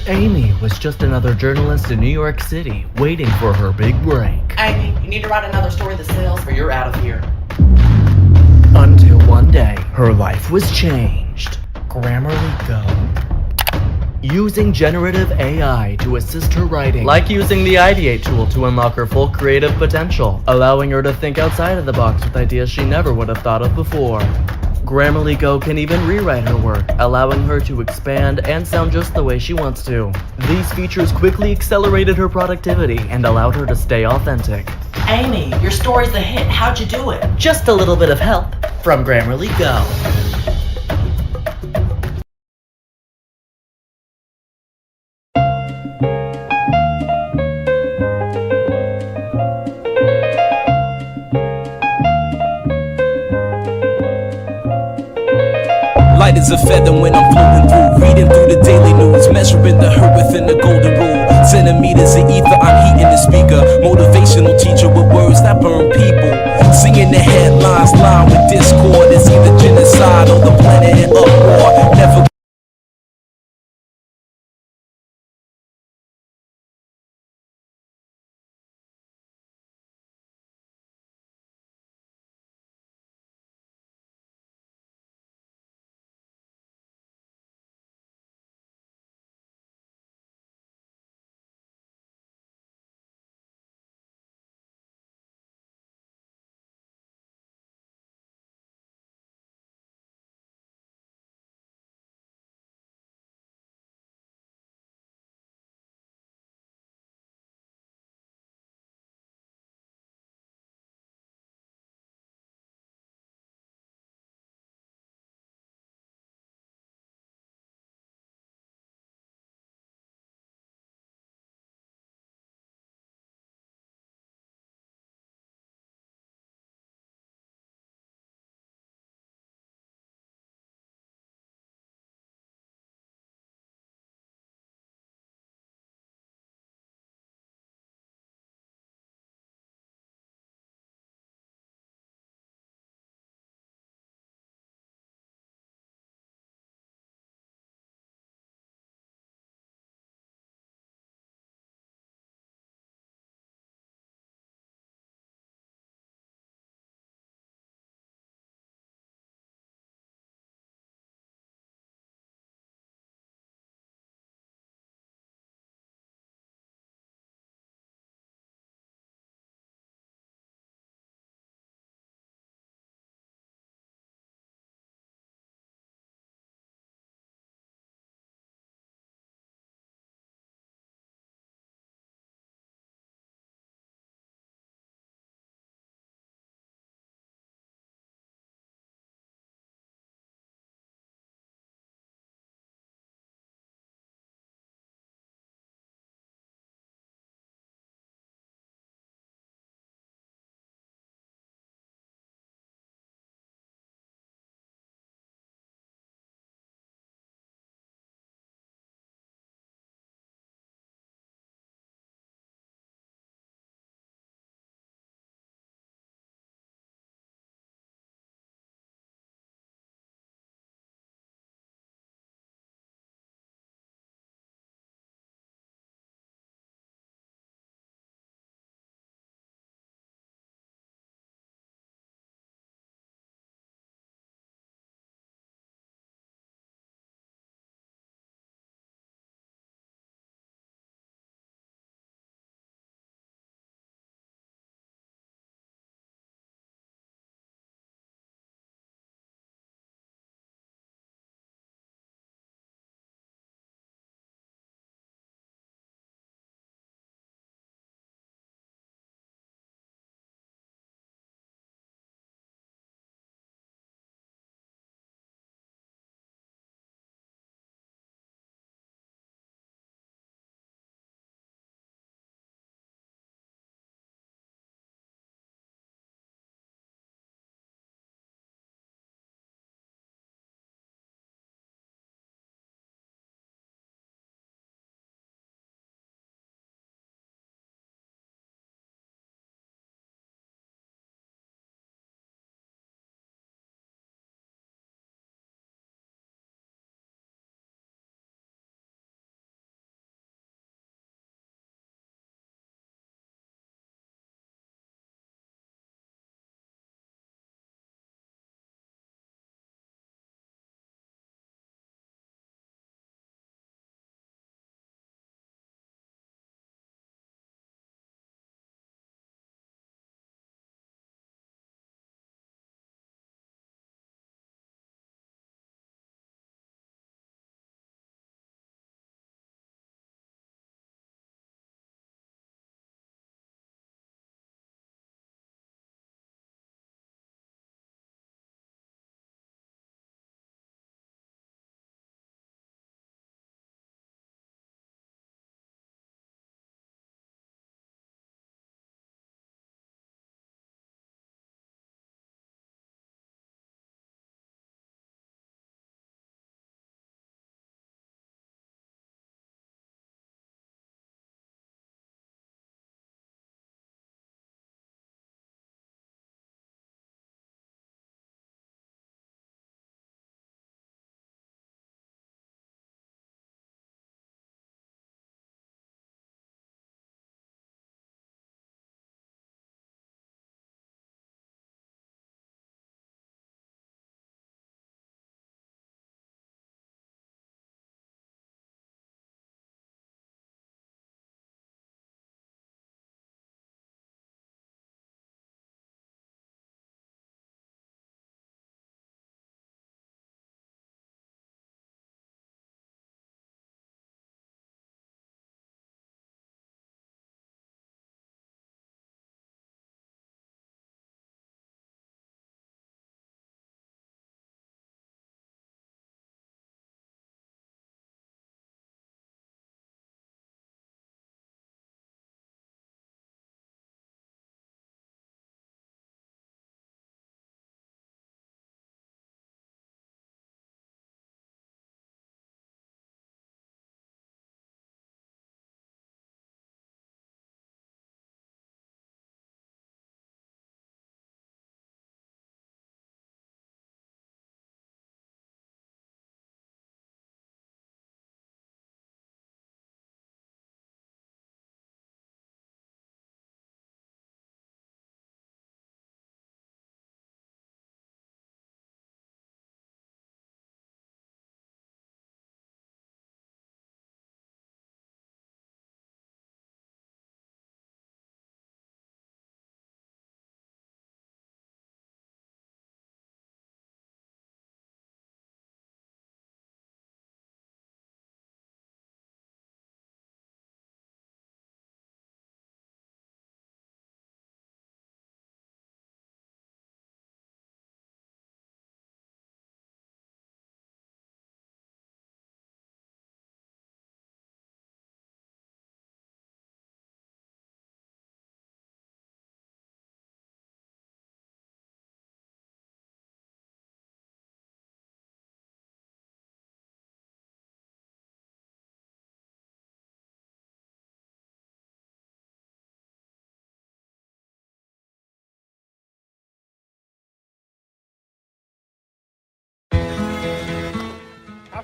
Amy was just another journalist in New York City, waiting for her big break. Amy, you need to write another story that sells or you're out of here. Until one day, her life was changed. Grammarly Go. Using generative AI to assist her writing, like using the Ideate tool to unlock her full creative potential, allowing her to think outside of the box with ideas she never would have thought of before. Grammarly Go can even rewrite her work, allowing her to expand and sound just the way she wants to. These features quickly accelerated her productivity and allowed her to stay authentic. Amy, your story's a hit. How'd you do it? Just a little bit of help from Grammarly Go. Light as a feather when I'm floating through, reading through the daily news, measuring the hurt within the golden rule. Centimeters of ether, I'm heating the speaker. Motivational teacher with words that burn people. Singing the headlines, line with discord. It's either genocide or the planet in uproar. Never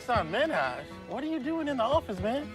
son, Minhaj, what are you doing in the office, man?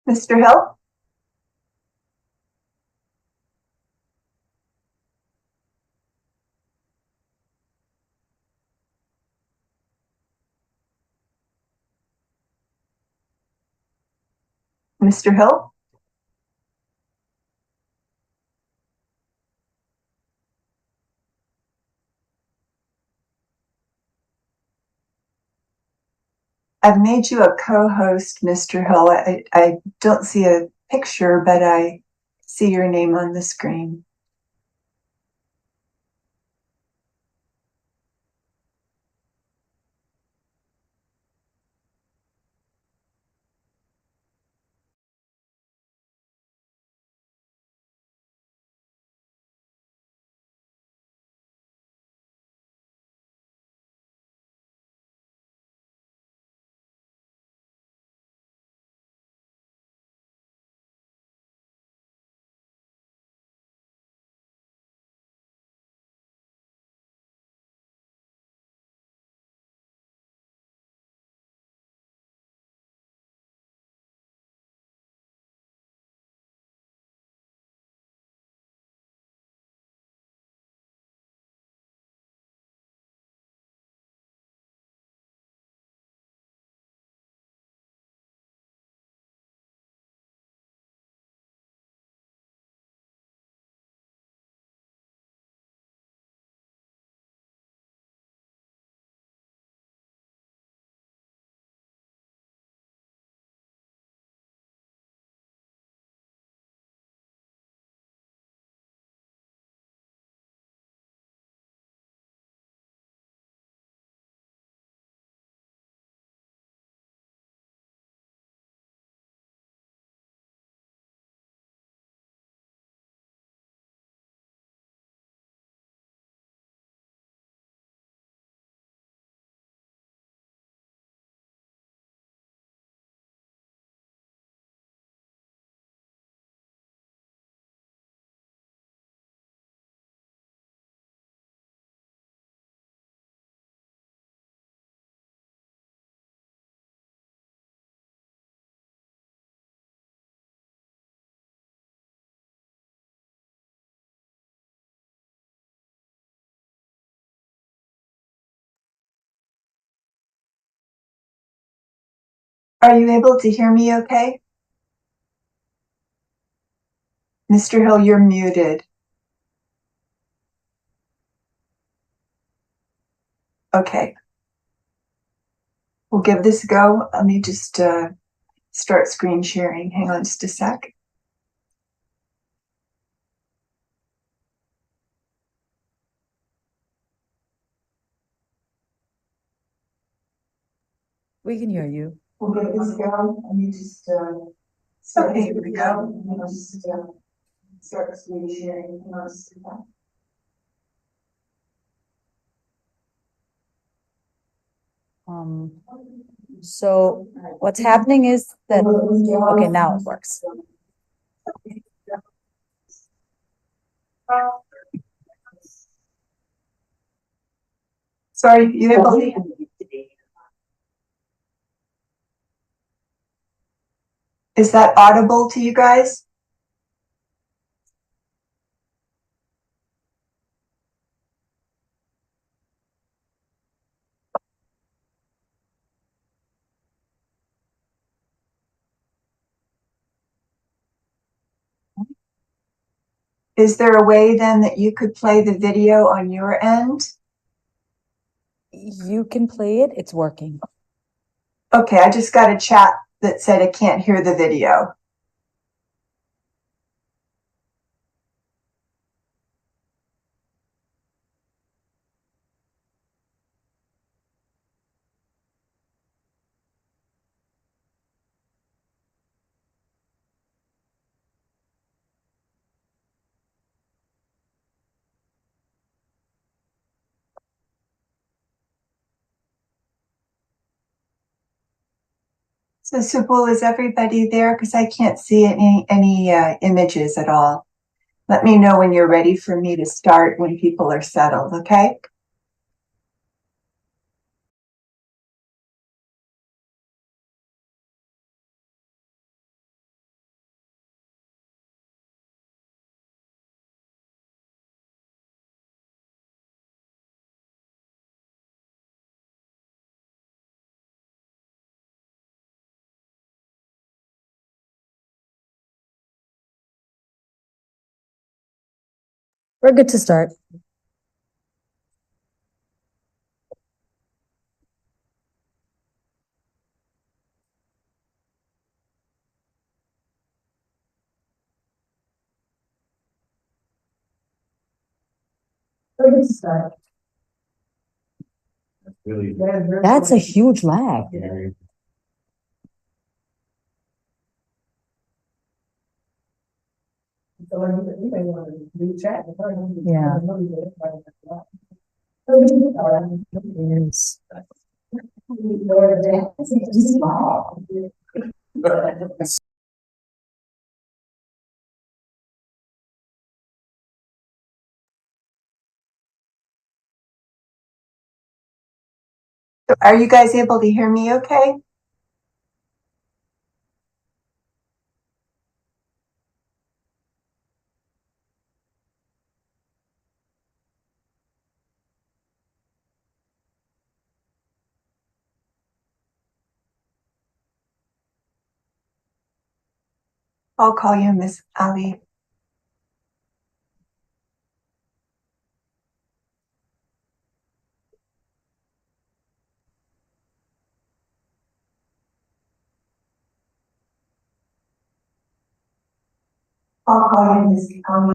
Mr. Hill? Mr. Hill? I've made you a co-host, Mr. Hill. I don't see a picture, but I see your name on the screen. Are you able to hear me okay? Mr. Hill, you're muted. Okay. We'll give this a go. Let me just start screen sharing. Hang on just a sec. We can hear you. We'll give this a go. Let me just start. Here we go. Let me just start screen sharing. Hang on just a sec. So what's happening is that, okay, now it works. Sorry, you able to? Is that audible to you guys? Is there a way then that you could play the video on your end? You can play it, it's working. Okay, I just got a chat that said I can't hear the video. So Subul, is everybody there? Because I can't see any images at all. Let me know when you're ready for me to start when people are settled, okay? We're good to start. We're good to start. That's a huge lag. Yeah. Are you guys able to hear me okay? I'll call you Miss Ali. I'll call you Miss Ali.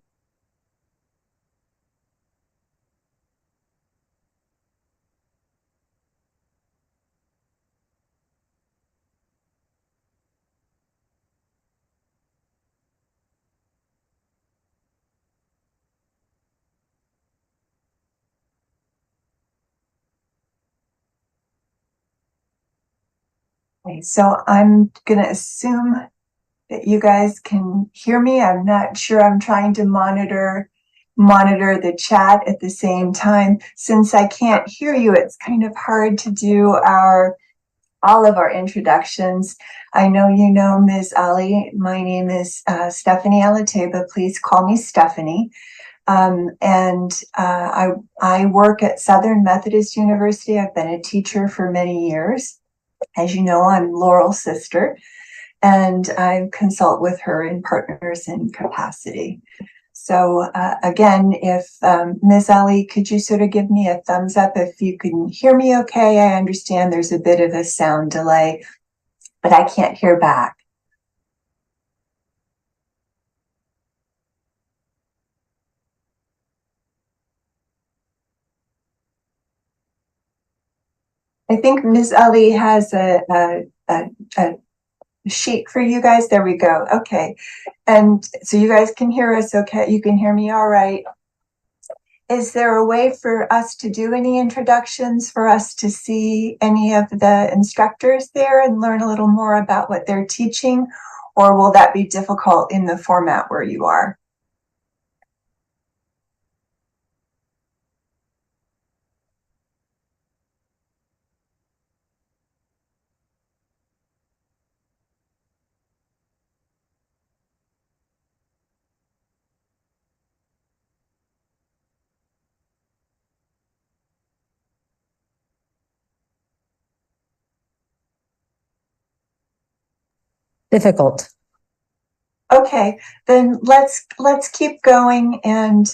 Okay, so I'm gonna assume that you guys can hear me. I'm not sure. I'm trying to monitor the chat at the same time. Since I can't hear you, it's kind of hard to do all of our introductions. I know you know Ms. Ali. My name is Stephanie Alateba. Please call me Stephanie. I work at Southern Methodist University. I've been a teacher for many years. As you know, I'm Laurel's sister, and I consult with her in Partners in Capacity. So again, if Ms. Ali, could you sort of give me a thumbs up if you can hear me okay? I understand there's a bit of a sound delay, but I can't hear back. I think Ms. Ali has a sheet for you guys. There we go. Okay. And so you guys can hear us okay? You can hear me all right? Is there a way for us to do any introductions, for us to see any of the instructors there and learn a little more about what they're teaching? Or will that be difficult in the format where you are? Difficult. Okay, then let's keep going, and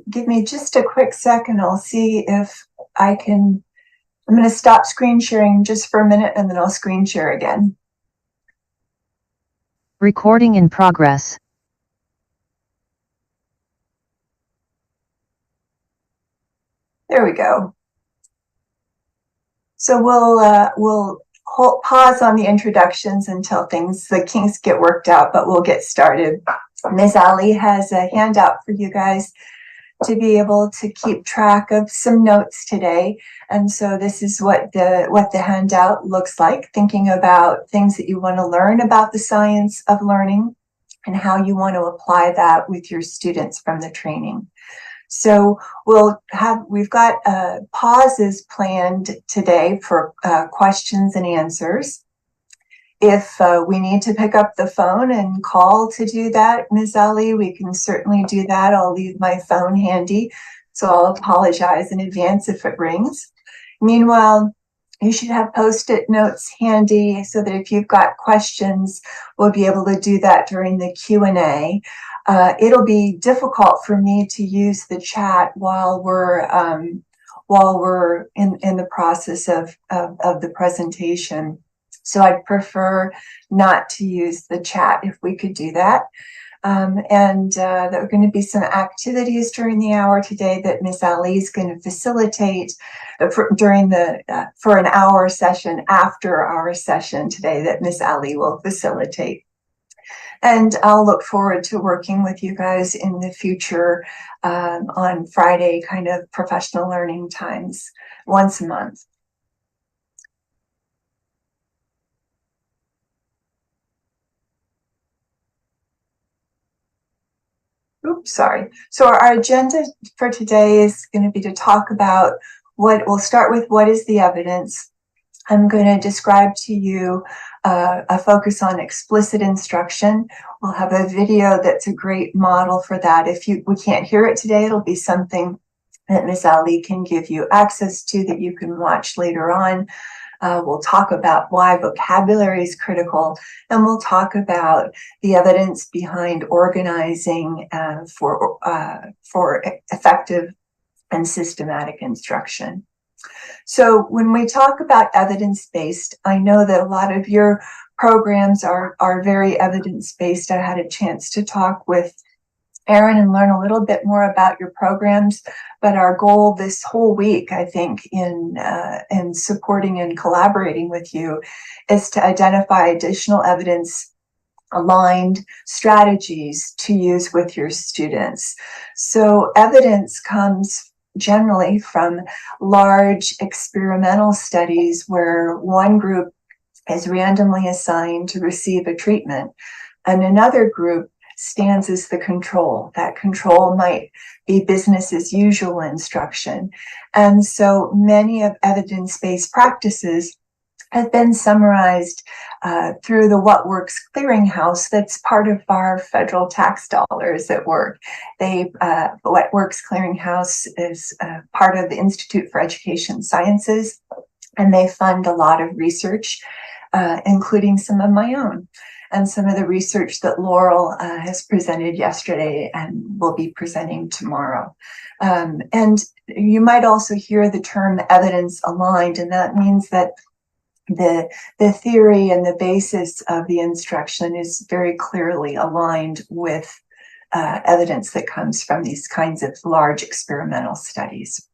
give me just a quick second. I'll see if I can. I'm going to stop screen sharing just for a minute, and then I'll screen share again. Recording in progress. There we go. So we'll pause on the introductions until the kinks get worked out, but we'll get started. Ms. Ali has a handout for you guys to be able to keep track of some notes today. And so this is what the handout looks like, thinking about things that you want to learn about the science of learning and how you want to apply that with your students from the training. So we've got pauses planned today for questions and answers. If we need to pick up the phone and call to do that, Ms. Ali, we can certainly do that. I'll leave my phone handy, so I'll apologize in advance if it rings. Meanwhile, you should have Post-it notes handy so that if you've got questions, we'll be able to do that during the Q&A. it'll be difficult for me to use the chat while we're in the process of the presentation. So I'd prefer not to use the chat if we could do that. There are going to be some activities during the hour today that Miss Ali is going to facilitate for an hour session after our session today that Miss Ali will facilitate. And I'll look forward to working with you guys in the future on Friday kind of professional learning times once a month. Oops, sorry. So our agenda for today is going to be to talk about we'll start with what is the evidence. I'm going to describe to you a focus on explicit instruction. We'll have a video that's a great model for that. If we can't hear it today, it'll be something that Ms. Ali can give you access to that you can watch later on. We'll talk about why vocabulary is critical, and we'll talk about the evidence behind organizing for effective and systematic instruction. So when we talk about evidence-based, I know that a lot of your programs are very evidence-based. I had a chance to talk with Erin and learn a little bit more about your programs, but our goal this whole week, I think, in supporting and collaborating with you is to identify additional evidence aligned strategies to use with your students. So evidence comes generally from large experimental studies where one group is randomly assigned to receive a treatment and another group stands as the control. That control might be business as usual instruction. And so many of evidence-based practices have been summarized through the What Works Clearinghouse that's part of our federal tax dollars at work. What Works Clearinghouse is part of the Institute for Education Sciences, and they fund a lot of research, including some of my own, and some of the research that Laurel has presented yesterday and will be presenting tomorrow. And you might also hear the term evidence aligned, and that means that the theory and the basis of the instruction is very clearly aligned with evidence that comes from these kinds of large experimental studies.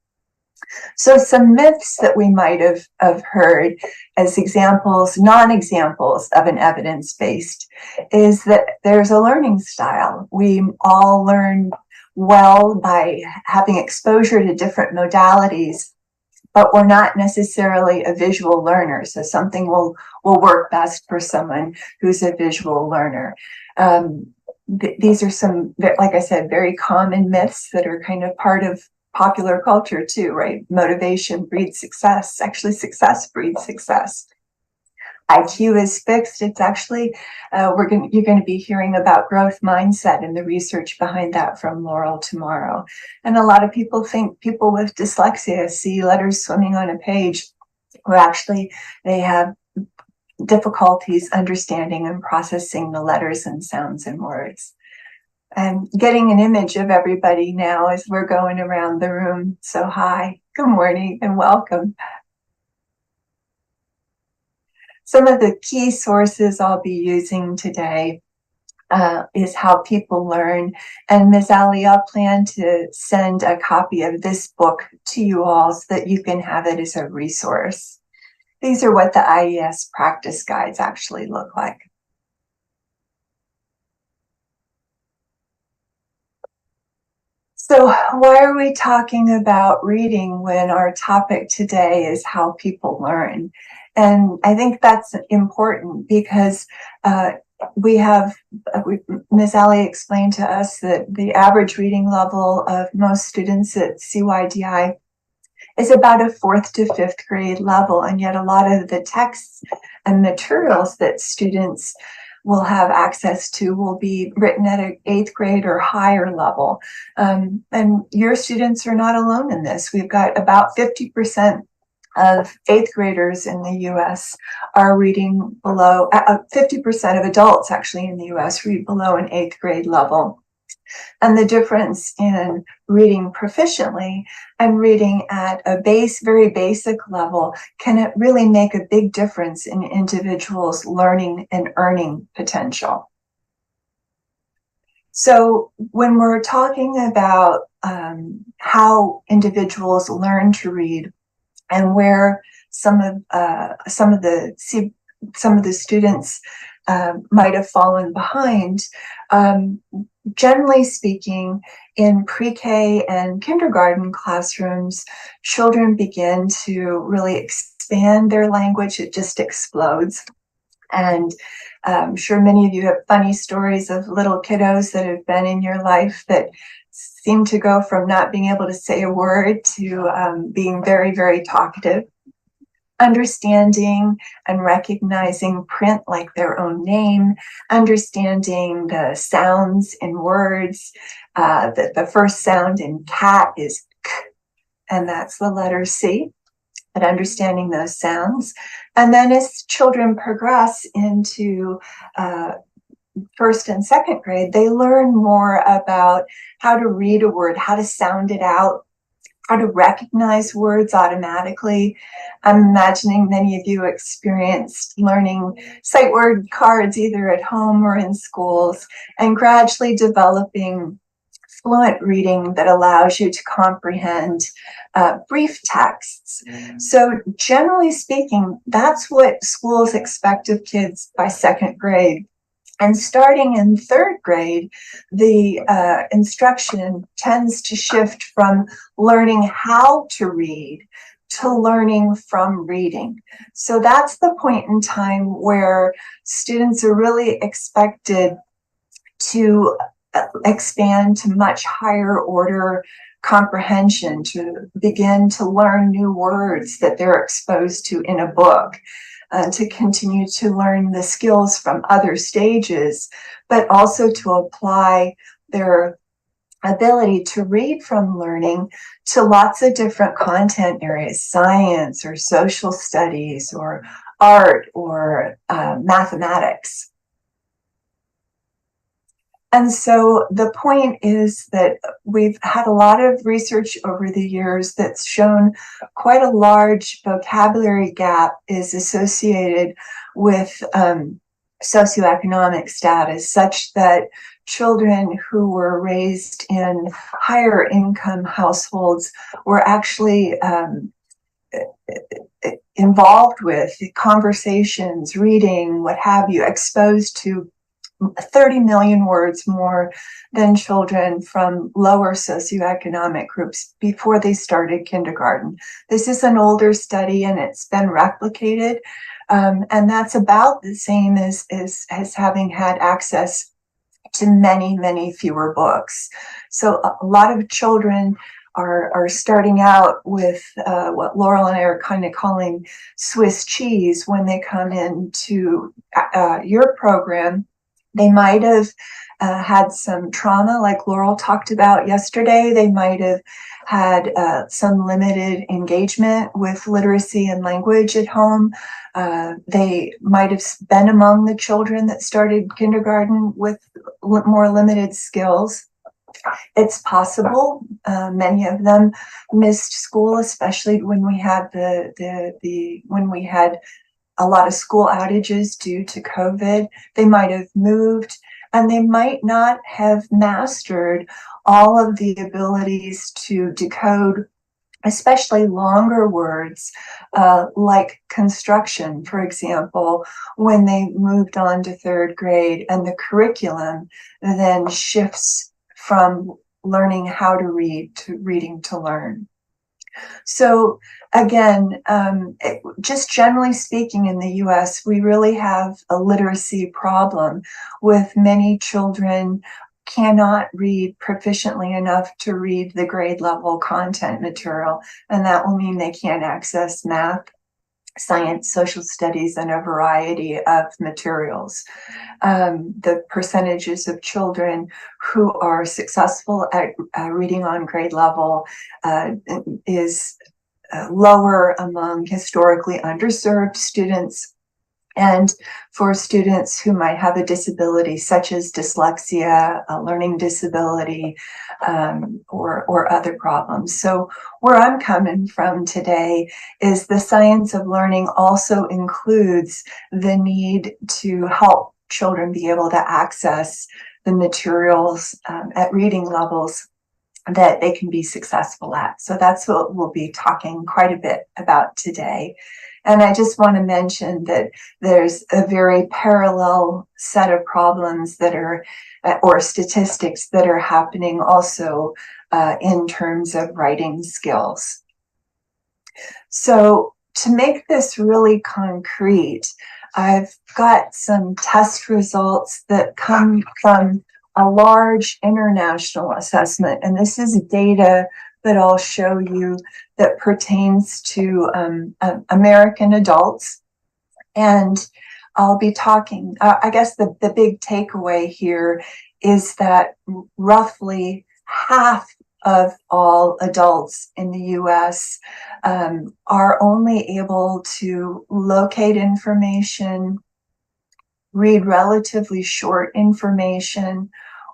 So some myths that we might have heard as examples, non-examples of an evidence-based, is that there's a learning style. We all learn well by having exposure to different modalities, but we're not necessarily a visual learner. So something will work best for someone who's a visual learner. These are some, like I said, very common myths that are kind of part of popular culture too, right? Motivation breeds success. Actually, success breeds success. IQ is fixed. It's actually, you're going to be hearing about growth mindset and the research behind that from Laurel tomorrow. And a lot of people think people with dyslexia see letters swimming on a page, where actually they have difficulties understanding and processing the letters and sounds and words. And getting an image of everybody now as we're going around the room. So hi, good morning and welcome. Some of the key sources I'll be using today is How People Learn. And Ms. Ali, I'll plan to send a copy of this book to you all so that you can have it as a resource. These are what the IES practice guides actually look like. So why are we talking about reading when our topic today is how people learn? And I think that's important because Ms. Ali explained to us that the average reading level of most students at CYDI is about a 4th to 5th grade level. And yet a lot of the texts and materials that students will have access to will be written at an 8th grade or higher level. And your students are not alone in this. We've got about 50% of 8th graders in the US are reading below, 50% of adults actually in the US read below an 8th grade level. And the difference in reading proficiently and reading at a very basic level can it really make a big difference in individuals' learning and earning potential. So when we're talking about how individuals learn to read and where some of the students might have fallen behind, generally speaking, in pre-K and kindergarten classrooms, children begin to really expand their language. It just explodes. And I'm sure many of you have funny stories of little kiddos that have been in your life that seem to go from not being able to say a word to being very, very talkative. Understanding and recognizing print like their own name, understanding the sounds in words. The first sound in cat is k, and that's the letter C. But understanding those sounds. And then as children progress into first and second grade, they learn more about how to read a word, how to sound it out, how to recognize words automatically. I'm imagining many of you experienced learning sight word cards either at home or in schools, and gradually developing fluent reading that allows you to comprehend brief texts. So generally speaking, that's what schools expect of kids by second grade. And starting in third grade, the instruction tends to shift from learning how to read to learning from reading. So that's the point in time where students are really expected to expand to much higher order comprehension, to begin to learn new words that they're exposed to in a book, to continue to learn the skills from other stages, but also to apply their ability to read from learning to lots of different content areas, science or social studies or art or mathematics. And so the point is that we've had a lot of research over the years that's shown quite a large vocabulary gap is associated with socioeconomic status, such that children who were raised in higher income households were actually involved with conversations, reading, what have you, exposed to 30 million words more than children from lower socioeconomic groups before they started kindergarten. This is an older study and it's been replicated. And that's about the same as having had access to many, many fewer books. So a lot of children are starting out with what Laurel and I are kind of calling Swiss cheese when they come into your program. They might have had some trauma, like Laurel talked about yesterday. They might have had some limited engagement with literacy and language at home. They might have been among the children that started kindergarten with more limited skills. It's possible. Many of them missed school, especially when we had when we had a lot of school outages due to COVID. They might have moved, and they might not have mastered all of the abilities to decode, especially longer words, like construction, for example, when they moved on to third grade, and the curriculum then shifts from learning how to read to reading to learn. So again, just generally speaking in the US, we really have a literacy problem with many children cannot read proficiently enough to read the grade level content material. And that will mean they can't access math, science, social studies, and a variety of materials. The percentages of children who are successful at reading on grade level is lower among historically underserved students And for students who might have a disability such as dyslexia, a learning disability, or other problems. So where I'm coming from today is the science of learning also includes the need to help children be able to access the materials at reading levels that they can be successful at. So that's what we'll be talking quite a bit about today. And I just want to mention that there's a very parallel set of problems that are, or statistics that are happening also in terms of writing skills. So to make this really concrete, I've got some test results that come from a large international assessment, and this is data that I'll show you that pertains to American adults. And I'll be talking, I guess the big takeaway here is that roughly half of all adults in the US are only able to locate information, read relatively short information,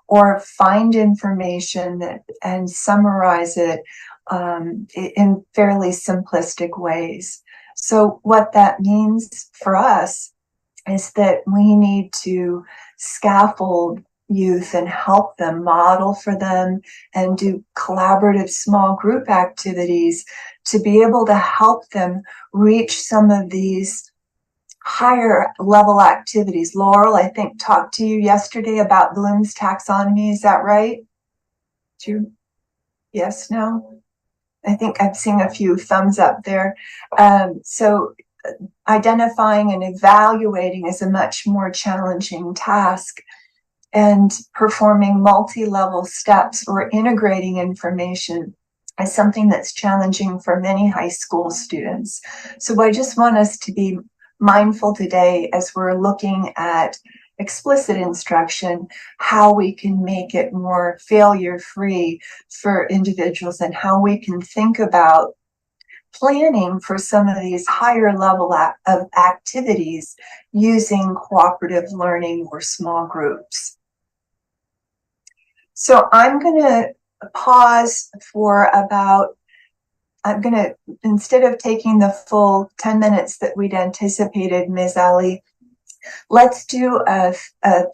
or find information that, and summarize it in fairly simplistic ways. So what that means for us is that we need to scaffold youth and help them, model for them, and do collaborative small group activities to be able to help them reach some of these higher level activities. Laurel, I think, talked to you yesterday about Bloom's taxonomy. Is that right? True. Yes, no? I think I'm seeing a few thumbs up there. So identifying and evaluating is a much more challenging task, and performing multi-level steps or integrating information is something that's challenging for many high school students. So I just want us to be mindful today as we're looking at explicit instruction, how we can make it more failure-free for individuals, and how we can think about planning for some of these higher level of activities using cooperative learning or small groups. So I'm going to pause for about, instead of taking the full 10 minutes that we'd anticipated, Ms. Ali, let's do a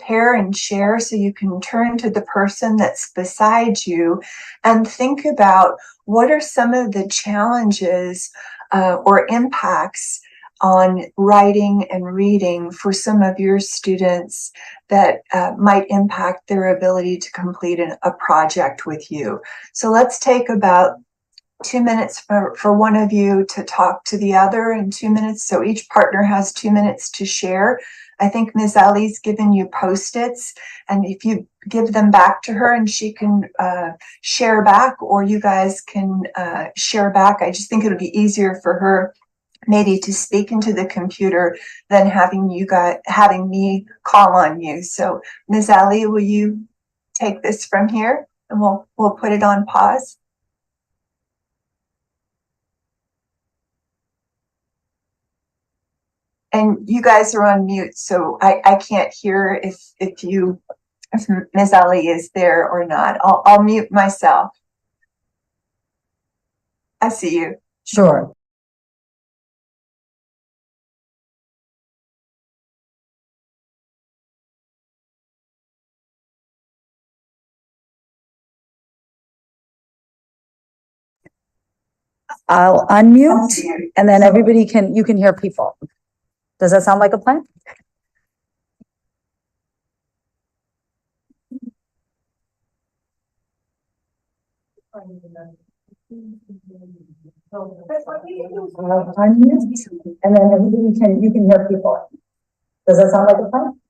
pair and share, so you can turn to the person that's beside you and think about what are some of the challenges or impacts on writing and reading for some of your students that might impact their ability to complete a project with you. So let's take about 2 minutes for one of you to talk to the other, and 2 minutes. So each partner has 2 minutes to share. I think Ms. Ali's given you Post-its, and if you give them back to her and she can share back, or you guys can share back. I just think it'll be easier for her maybe to speak into the computer than having me call on you. So Ms. Ali, will you take this from here, and we'll put it on pause. And you guys are on mute, so I can't hear if Ms. Ali is there or not. I'll mute myself. I see you. Sure. I'll unmute, and then you can hear people. Does that sound like a plan? I'll unmute, and then you can hear people. Does that sound like a plan?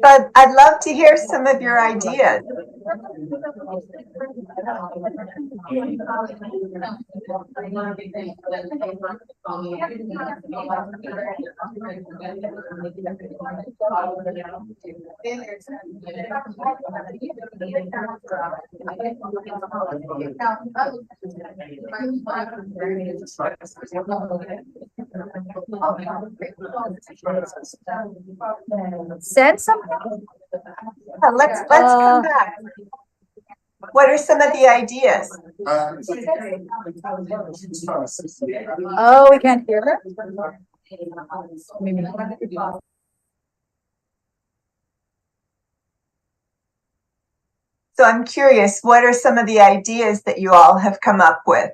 But I'd love to hear some of your ideas. Said something? Yeah, let's come back. What are some of the ideas? Oh, we can't hear her? So I'm curious, what are some of the ideas that you all have come up with?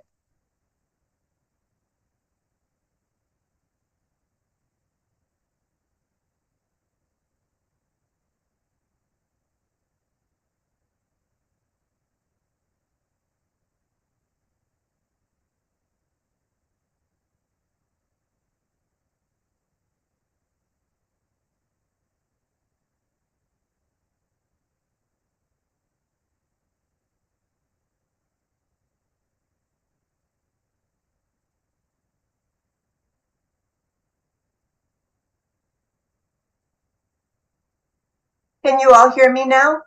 Can you all hear me now?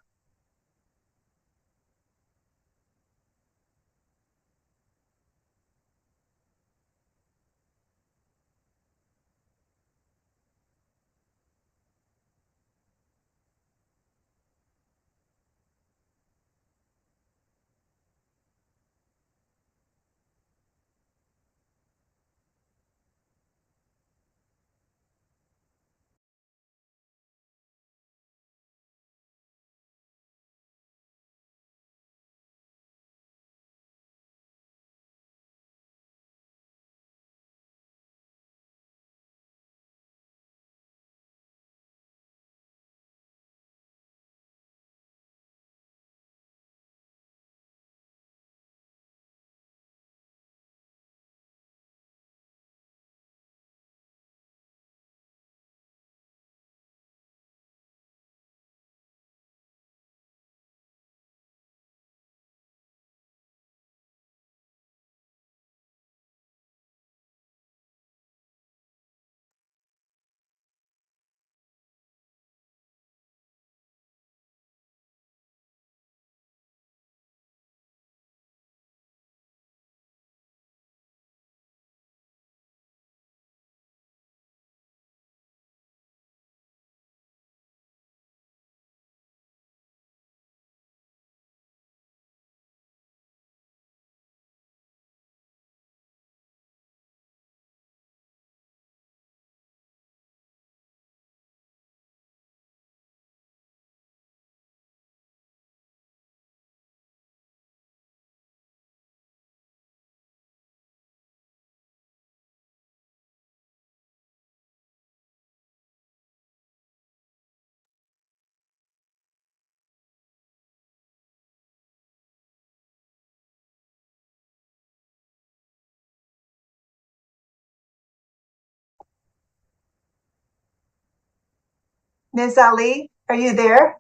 Ms. Ali, are you there?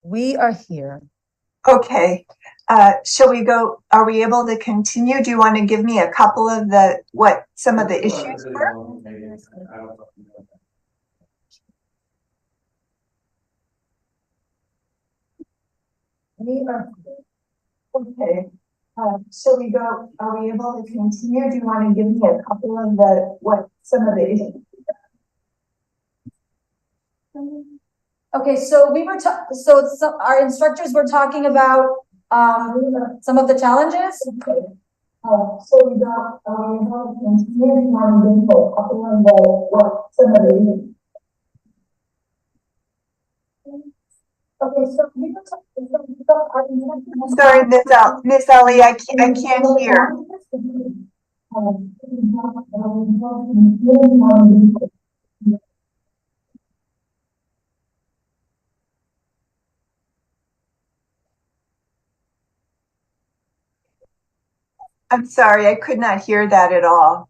We are here. Okay. Shall we go? Are we able to continue? Do you want to give me a couple of some of the issues were? We are. Okay. Shall we go? Are we able to continue? Do you want to give me a couple of some of the issues? Okay, so we were our instructors were talking about some of the challenges. So we go. Are we able to continue? Do you want to give me a couple of some of the issues? Okay, so we were Sorry, Miss Ellie, I can't hear. I'm sorry, I could not hear that at all.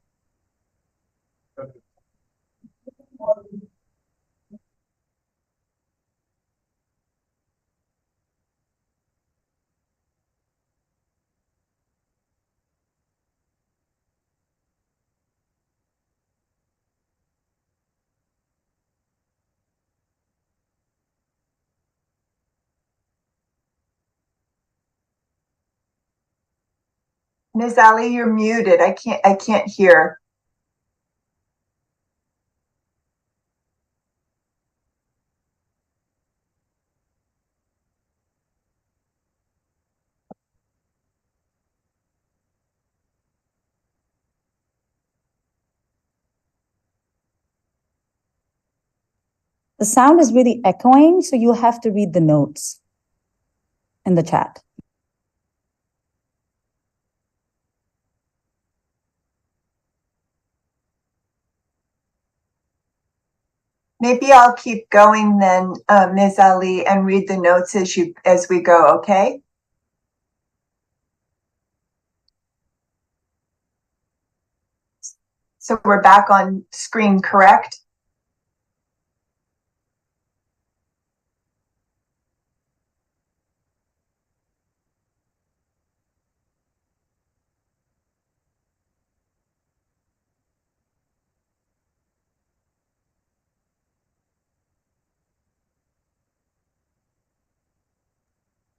Miss Ellie, you're muted. I can't hear. The sound is really echoing, so you have to read the notes in the chat. Maybe I'll keep going then, Ms. Ali, and read the notes as we go, okay? So we're back on screen, correct?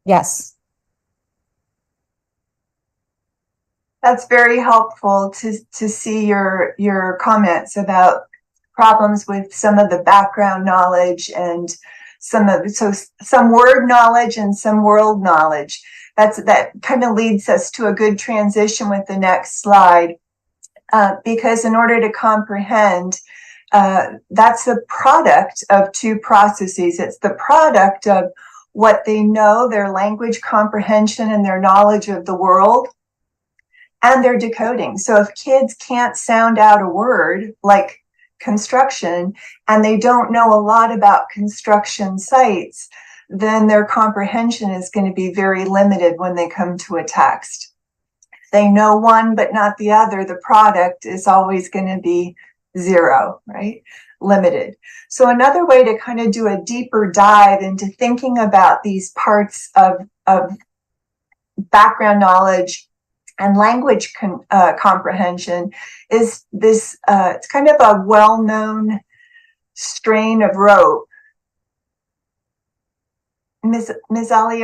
Yes. That's very helpful to see your comments about problems with some of the background knowledge and some word knowledge and some world knowledge. That kind of leads us to a good transition with the next slide, because in order to comprehend, that's the product of two processes. It's the product of what they know, their language comprehension and their knowledge of the world, and their decoding. So if kids can't sound out a word like construction and they don't know a lot about construction sites, then their comprehension is going to be very limited when they come to a text. If they know one but not the other, the product is always going to be zero, right? Limited. So another way to kind of do a deeper dive into thinking about these parts of background knowledge and language comprehension is this, it's kind of a well-known strain of rope. Ms. Ali,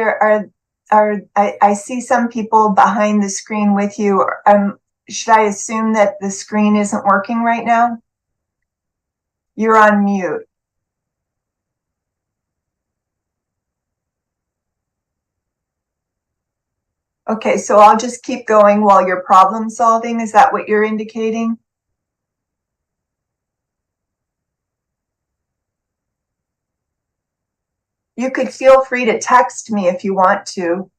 I see some people behind the screen with you. Should I assume that the screen isn't working right now? You're on mute. Okay, so I'll just keep going while you're problem solving. Is that what you're indicating? You could feel free to text me if you want to.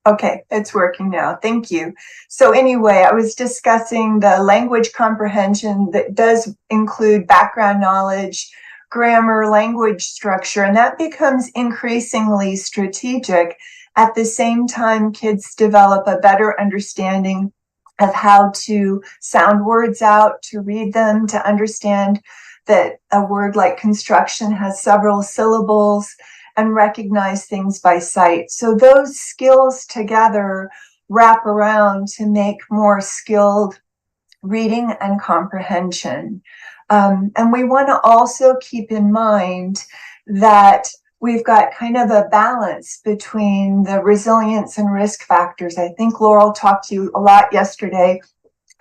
Okay, it's working now. Thank you. So anyway, I was discussing the language comprehension that does include background knowledge, grammar, language structure, and that becomes increasingly strategic. At the same time, kids develop a better understanding of how to sound words out, to read them, to understand that a word like construction has several syllables, and recognize things by sight. So those skills together wrap around to make more skilled reading and comprehension. And we want to also keep in mind that we've got kind of a balance between the resilience and risk factors. I think Laurel talked to you a lot yesterday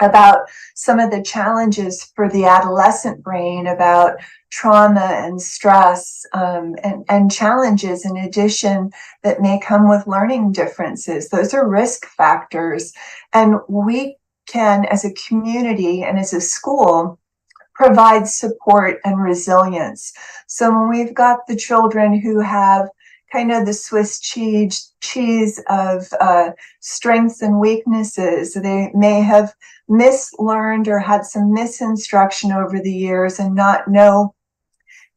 about some of the challenges for the adolescent brain about trauma and stress, and challenges in addition that may come with learning differences. Those are risk factors. And we can, as a community and as a school, provide support and resilience. So when we've got the children who have kind of the Swiss cheese of strengths and weaknesses, they may have mislearned or had some misinstruction over the years and not know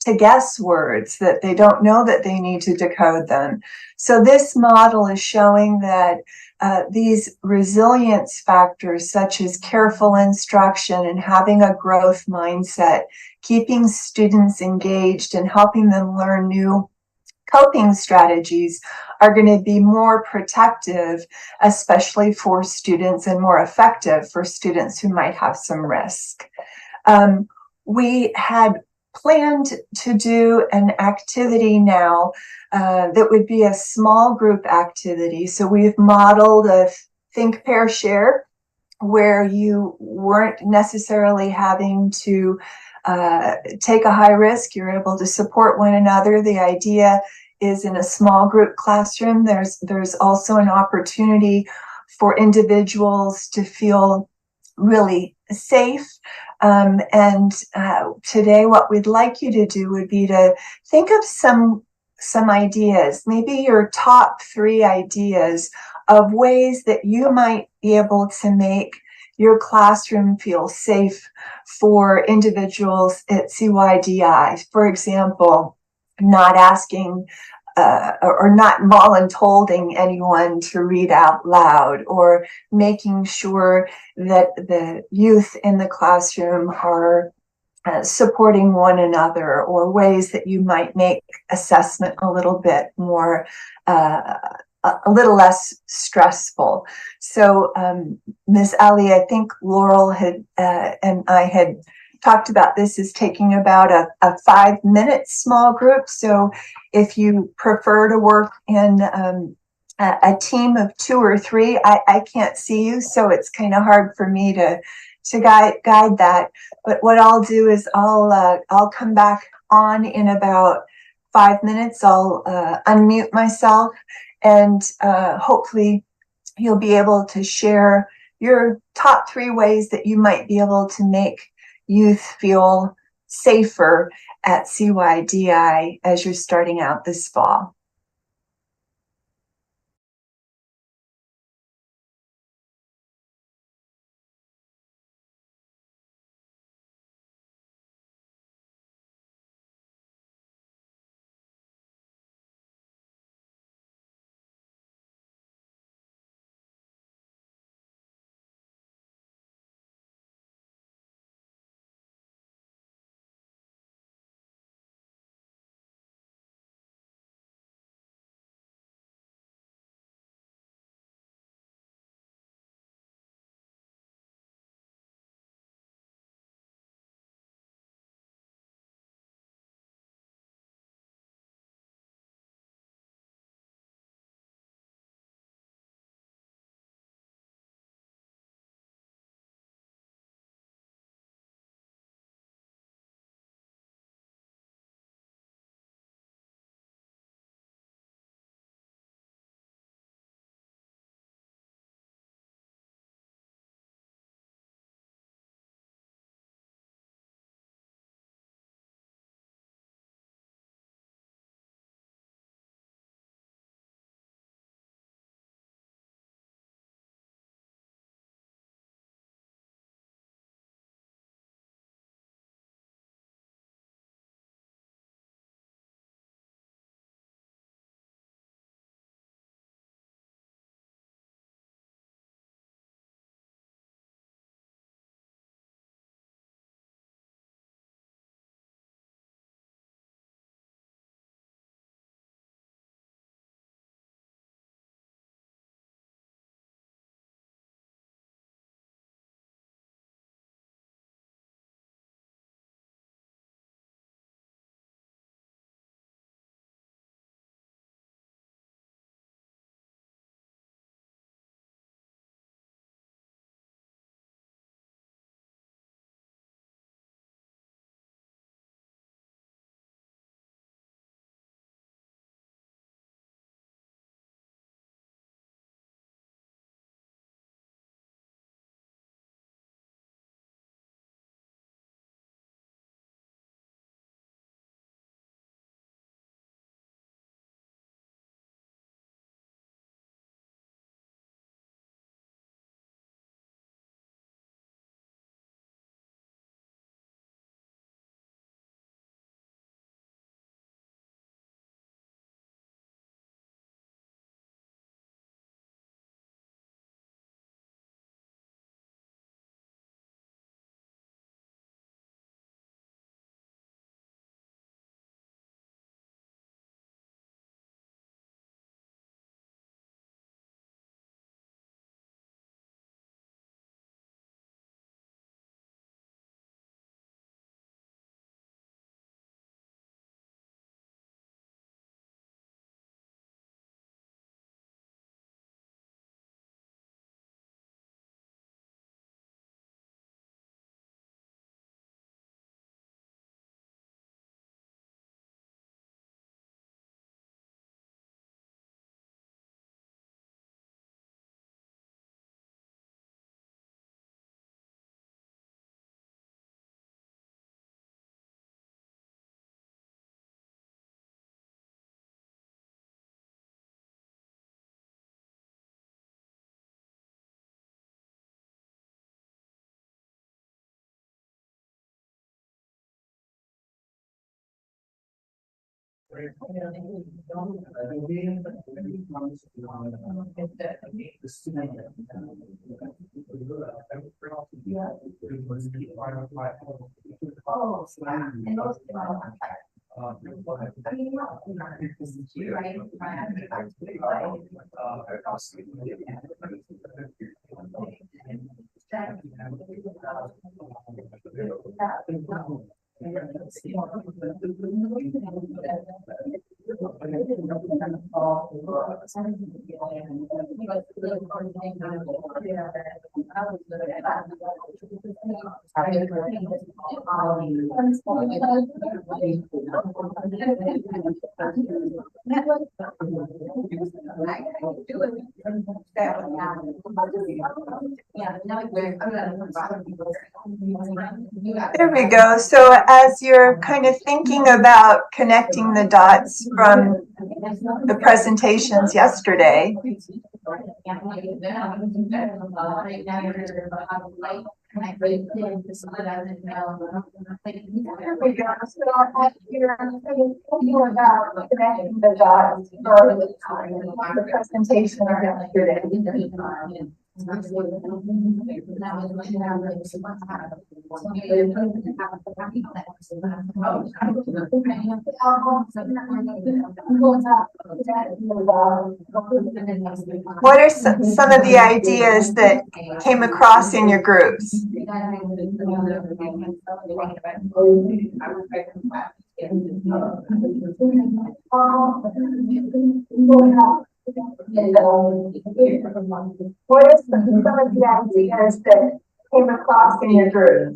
to guess words, that they don't know that they need to decode them. So this model is showing that these resilience factors, such as careful instruction and having a growth mindset, keeping students engaged and helping them learn new coping strategies, are going to be more protective, especially for students, and more effective for students who might have some risk. We had planned to do an activity now that would be a small group activity. So we've modeled a think, pair, share, where you weren't necessarily having to take a high risk. You're able to support one another. The idea is in a small group classroom, there's also an opportunity for individuals to feel really safe. And today, what we'd like you to do would be to think of some ideas, maybe your top 3 ideas of ways that you might be able to make your classroom feel safe for individuals at CYDI. For example, not asking or not voluntolding anyone to read out loud, or making sure that the youth in the classroom are supporting one another, or ways that you might make assessment a little bit more, a little less stressful. So, Ms. Ali, I think Laurel had and I had talked about this as taking about a 5-minute small group. So if you prefer to work in a team of 2 or 3, I can't see you, so it's kind of hard for me to guide that. But what I'll do is I'll come back on in about 5 minutes. I'll unmute myself, and hopefully you'll be able to share your top 3 ways that you might be able to make youth feel safer at CYDI as you're starting out this fall. There we go. So as you're kind of thinking about connecting the dots from the presentations yesterday, there we go. So as you're thinking about connecting the dots from the presentation yesterday, what are some of the ideas that came across in your groups? What are some of the ideas that came across in your group?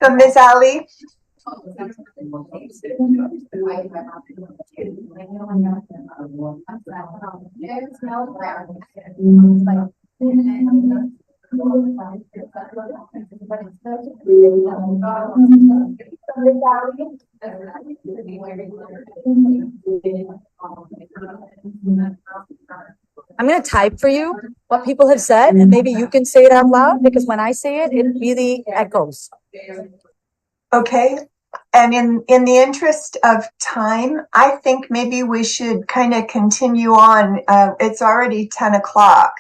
So Ms. Ali? I'm going to type for you what people have said, and maybe you can say it out loud, because when I say it, it really echoes. Okay. And in the interest of time, I think maybe we should kind of continue on. It's already 10 o'clock.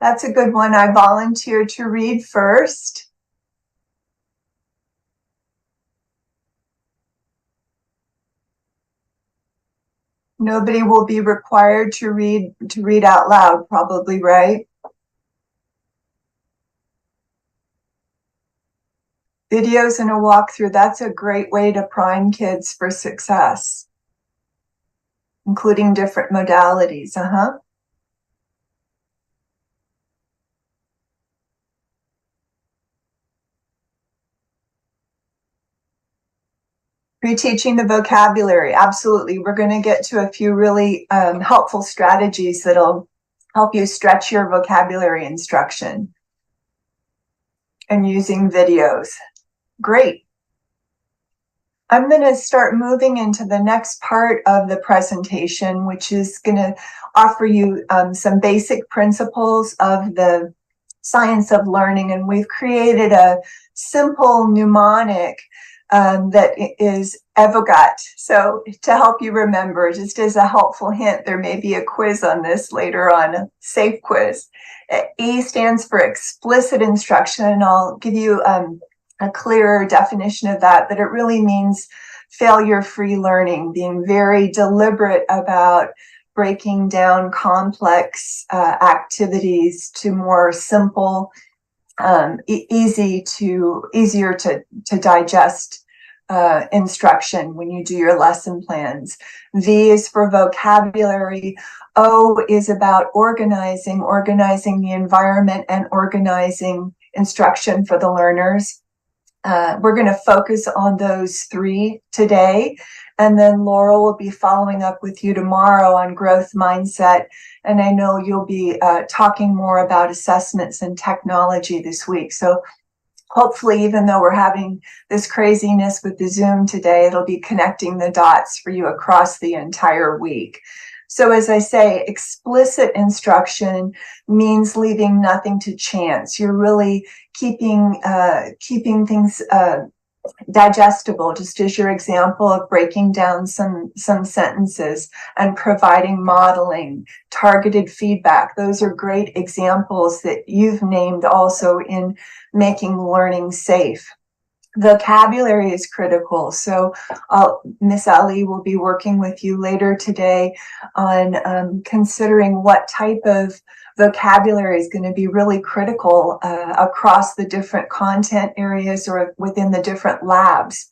That's a good one. I volunteer to read first. Nobody will be required to read out loud, probably, right? Videos and a walkthrough, that's a great way to prime kids for success, including different modalities. Reteaching the vocabulary, absolutely. We're going to get to a few really helpful strategies that'll help you stretch your vocabulary instruction. And using videos. Great. I'm going to start moving into the next part of the presentation, which is going to offer you some basic principles of the science of learning. And we've created a simple mnemonic that is EVOGUT. So to help you remember, just as a helpful hint, there may be a quiz on this later on, a safe quiz. E stands for explicit instruction, and I'll give you a clearer definition of that, but it really means failure-free learning, being very deliberate about breaking down complex activities to more simple, easier to digest instruction when you do your lesson plans. V is for vocabulary. O is about organizing the environment and organizing instruction for the learners. We're going to focus on those three today, and then Laurel will be following up with you tomorrow on growth mindset, and I know you'll be talking more about assessments and technology this week. So hopefully, even though we're having this craziness with the Zoom today, it'll be connecting the dots for you across the entire week. So as I say, explicit instruction means leaving nothing to chance. You're really keeping things digestible, just as your example of breaking down some sentences and providing modeling, targeted feedback. Those are great examples that you've named also in making learning safe. Vocabulary is critical. So Miss Ali will be working with you later today on considering what type of vocabulary is going to be really critical across the different content areas or within the different labs.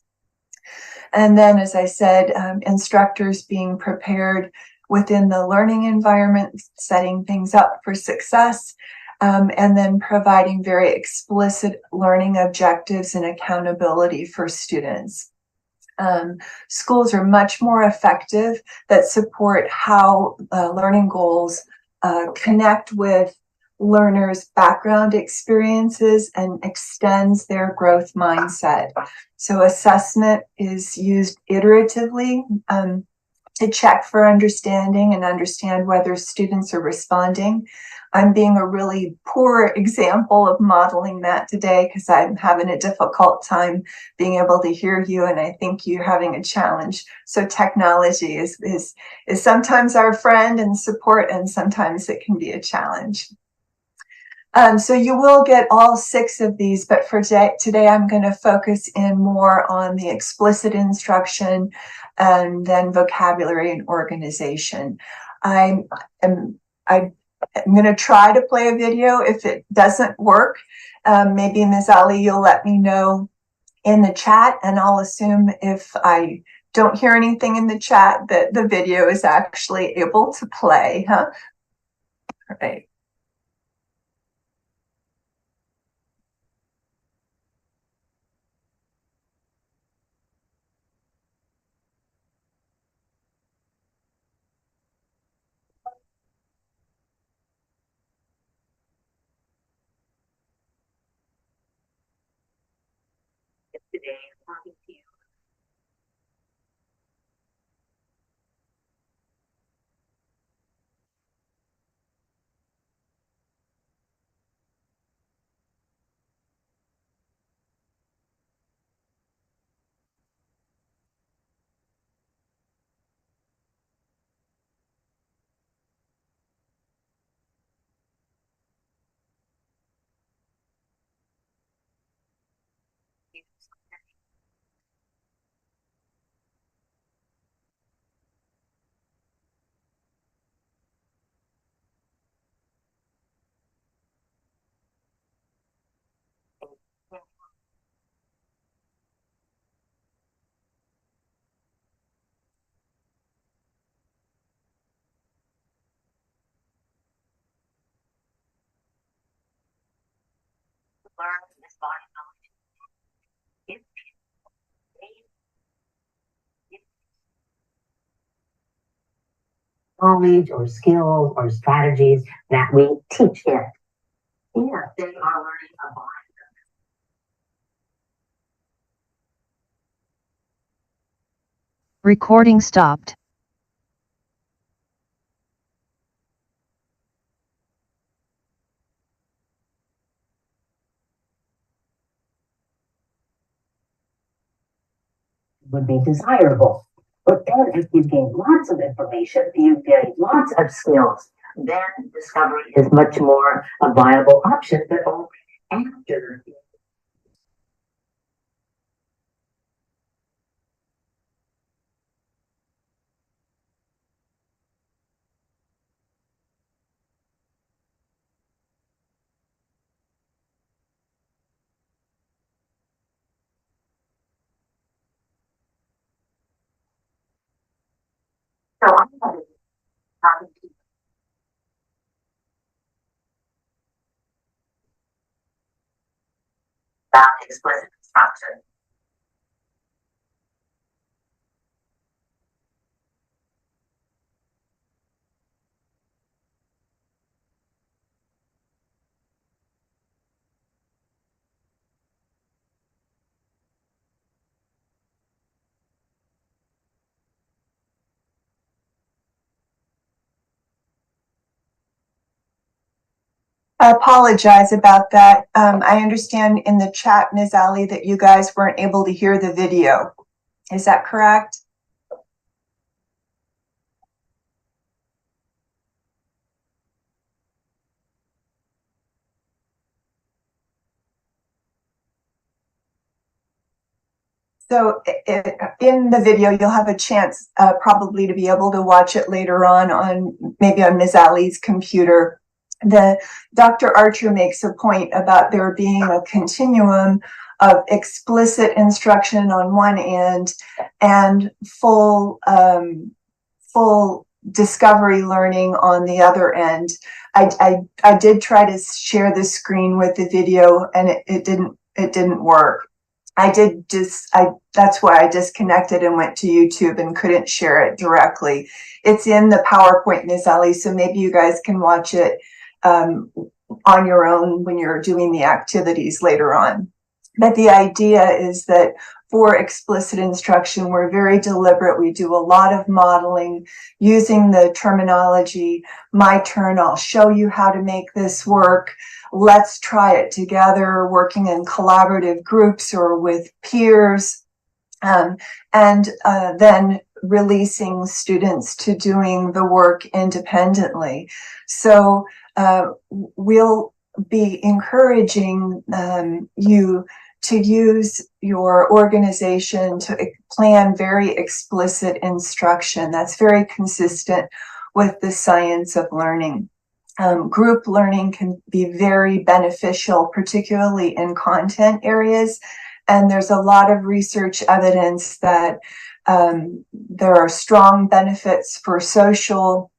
And then, as I said, instructors being prepared within the learning environment, setting things up for success, and then providing very explicit learning objectives and accountability for students. Schools are much more effective that support how learning goals connect with learners' background experiences and extends their growth mindset. So assessment is used iteratively to check for understanding and understand whether students are responding. I'm being a really poor example of modeling that today because I'm having a difficult time being able to hear you, and I think you're having a challenge. So technology is sometimes our friend and support, and sometimes it can be a challenge. So you will get all 6 of these, but for today I'm going to focus in more on the explicit instruction and then vocabulary and organization. I'm going to try to play a video. If it doesn't work, maybe Ms. Ali, you'll let me know in the chat, and I'll assume if I don't hear anything in the chat that the video is actually able to play, huh? All right. Today, talking to you. Learn this body knowledge. Knowledge or skills or strategies that we teach it. Yeah, they are learning a body. Recording stopped. Would be desirable. But then if you gain lots of information, you gain lots of skills, then discovery is much more a viable option, but only after. So I'm going to about explicit instruction. I apologize about that. I understand in the chat, Ms. Ali, that you guys weren't able to hear the video. Is that correct? So in the video, you'll have a chance probably to be able to watch it later on maybe on Ms. Ali's computer. Dr. Archer makes a point about there being a continuum of explicit instruction on one end and full discovery learning on the other end. I did try to share the screen with the video and it didn't work. That's why I disconnected and went to YouTube and couldn't share it directly. It's in the PowerPoint, Ms. Ali, so maybe you guys can watch it on your own when you're doing the activities later on. But the idea is that for explicit instruction, we're very deliberate. We do a lot of modeling using the terminology, my turn, I'll show you how to make this work. Let's try it together, working in collaborative groups or with peers, and then releasing students to doing the work independently. So we'll be encouraging you to use your organization to plan very explicit instruction. That's very consistent with the science of learning. Group learning can be very beneficial, particularly in content areas. And there's a lot of research evidence that there are strong benefits for social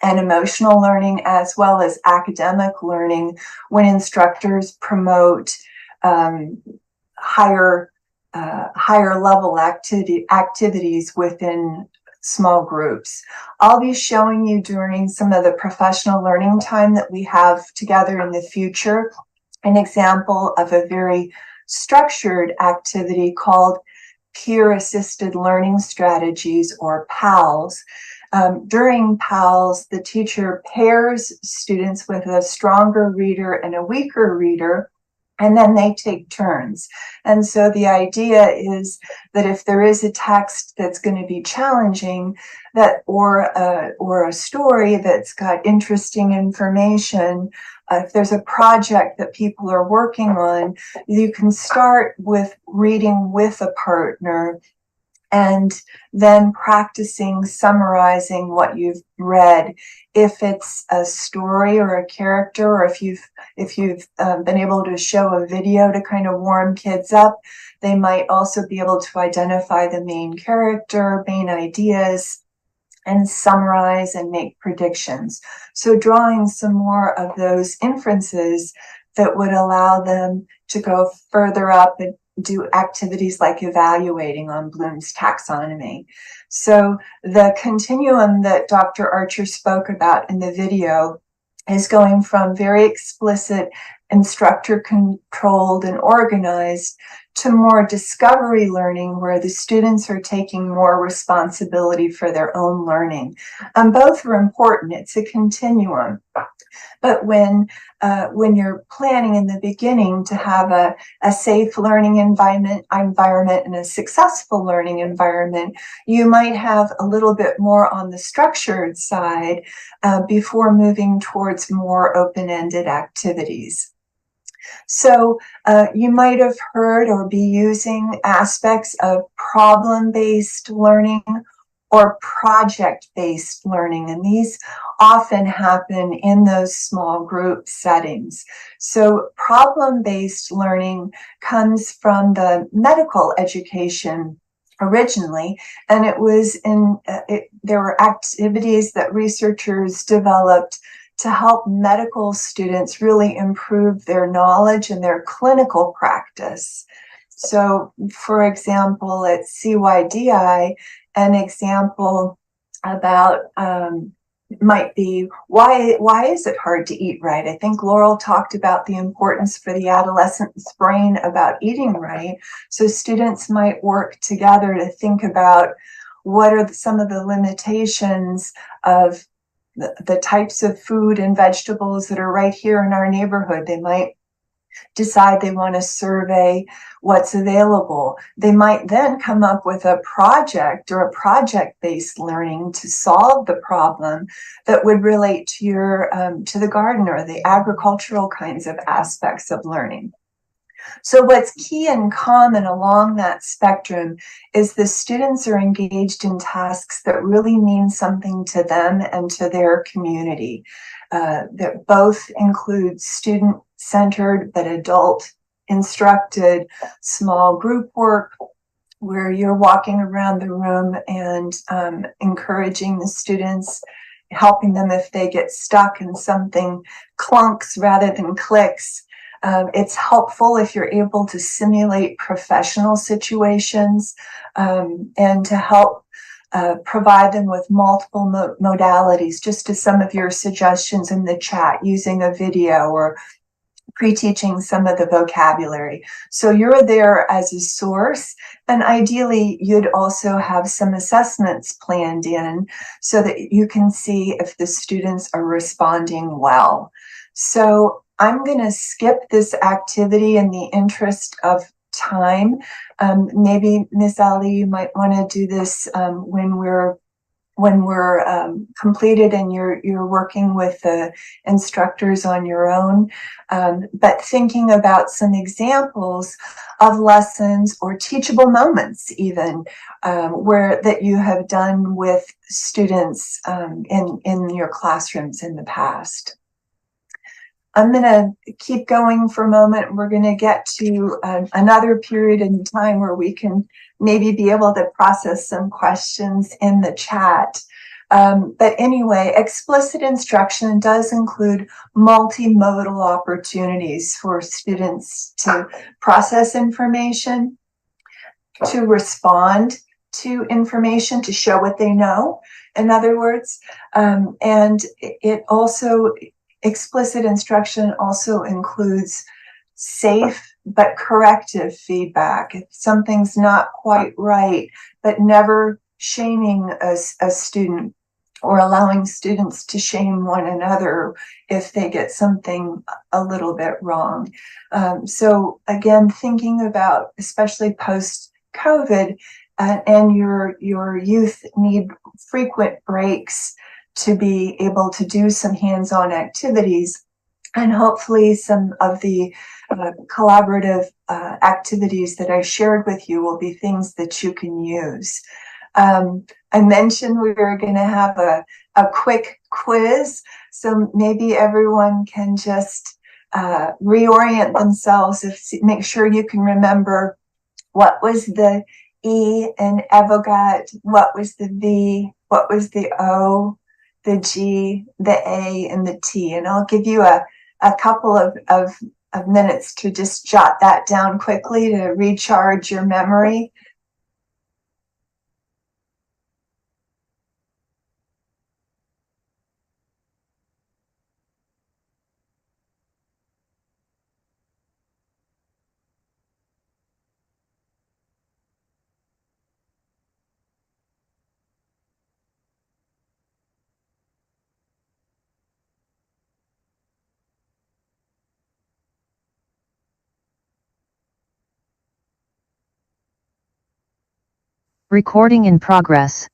and emotional learning as well as academic learning when instructors promote higher level activities within small groups. I'll be showing you during some of the professional learning time that we have together in the future an example of a very structured activity called peer assisted learning strategies, or PALS. During PALS, the teacher pairs students with a stronger reader and a weaker reader, and then they take turns. And so the idea is that if there is a text that's going to be challenging, or a story that's got interesting information, if there's a project that people are working on, you can start with reading with a partner and then practicing summarizing what you've read. If it's a story or a character, or if you've been able to show a video to kind of warm kids up, they might also be able to identify the main character, main ideas, and summarize and make predictions. So drawing some more of those inferences that would allow them to go further up and do activities like evaluating on Bloom's taxonomy. So the continuum that Dr. Archer spoke about in the video is going from very explicit, instructor controlled and organized to more discovery learning, where the students are taking more responsibility for their own learning. Both are important. It's a continuum. But when you're planning in the beginning to have a safe learning environment and a successful learning environment, you might have a little bit more on the structured side before moving towards more open-ended activities. So you might have heard or be using aspects of problem-based learning or project-based learning, and these often happen in those small group settings. So problem-based learning comes from the medical education originally, and it was there were activities that researchers developed to help medical students really improve their knowledge and their clinical practice. So, for example, at CYDI, an example about might be why is it hard to eat right? I think Laurel talked about the importance for the adolescent's brain about eating right. So students might work together to think about what are some of the limitations of the types of food and vegetables that are right here in our neighborhood. They might decide they want to survey what's available. They might then come up with a project or a project-based learning to solve the problem that would relate to your to the garden or the agricultural kinds of aspects of learning. So what's key and common along that spectrum is the students are engaged in tasks that really mean something to them and to their community. That both include student-centered but adult-instructed small group work, where you're walking around the room and encouraging the students, helping them if they get stuck and something clunks rather than clicks. It's helpful if you're able to simulate professional situations and to help provide them with multiple modalities, just as some of your suggestions in the chat, using a video or pre-teaching some of the vocabulary. So you're there as a source, and ideally you'd also have some assessments planned in so that you can see if the students are responding well. So I'm going to skip this activity in the interest of time. Maybe Miss Ali, you might want to do this when we're completed and you're working with the instructors on your own, but thinking about some examples of lessons or teachable moments even where that you have done with students in your classrooms in the past. I'm going to keep going for a moment. We're going to get to another period in time where we can maybe be able to process some questions in the chat. But anyway, explicit instruction does include multimodal opportunities for students to process information, to respond to information, to show what they know, in other words. And it also, explicit instruction also includes safe but corrective feedback. If something's not quite right, but never shaming a student or allowing students to shame one another if they get something a little bit wrong. So again, thinking about, especially post-COVID, and your youth need frequent breaks to be able to do some hands-on activities. And hopefully some of the collaborative activities that I shared with you will be things that you can use. I mentioned we were going to have a quick quiz, so maybe everyone can just reorient themselves, make sure you can remember what was the E in Avogat, what was the V, what was the O, the G, the A, and the T. And I'll give you a couple of minutes to just jot that down quickly to recharge your memory. Recording in progress.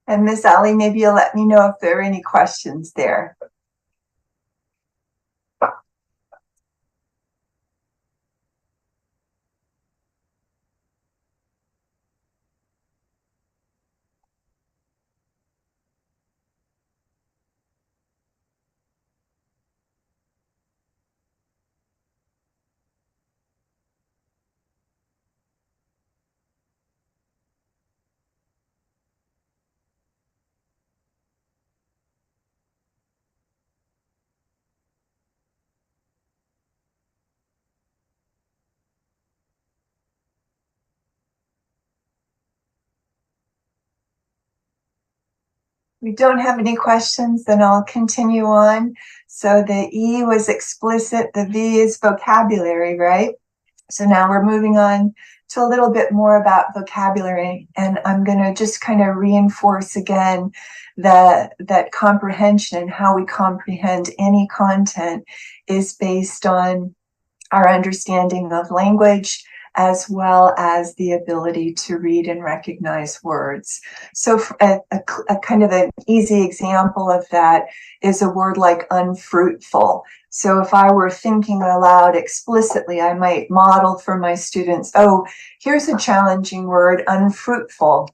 And Miss Ali, maybe you'll let me know if there are any questions there. We don't have any questions, then I'll continue on. So the E was explicit, the V is vocabulary, right? So now we're moving on to a little bit more about vocabulary, and I'm going to just kind of reinforce again that comprehension and how we comprehend any content is based on our understanding of language, as well as the ability to read and recognize words. So a kind of an easy example of that is a word like unfruitful. So if I were thinking aloud explicitly, I might model for my students, oh, here's a challenging word, unfruitful.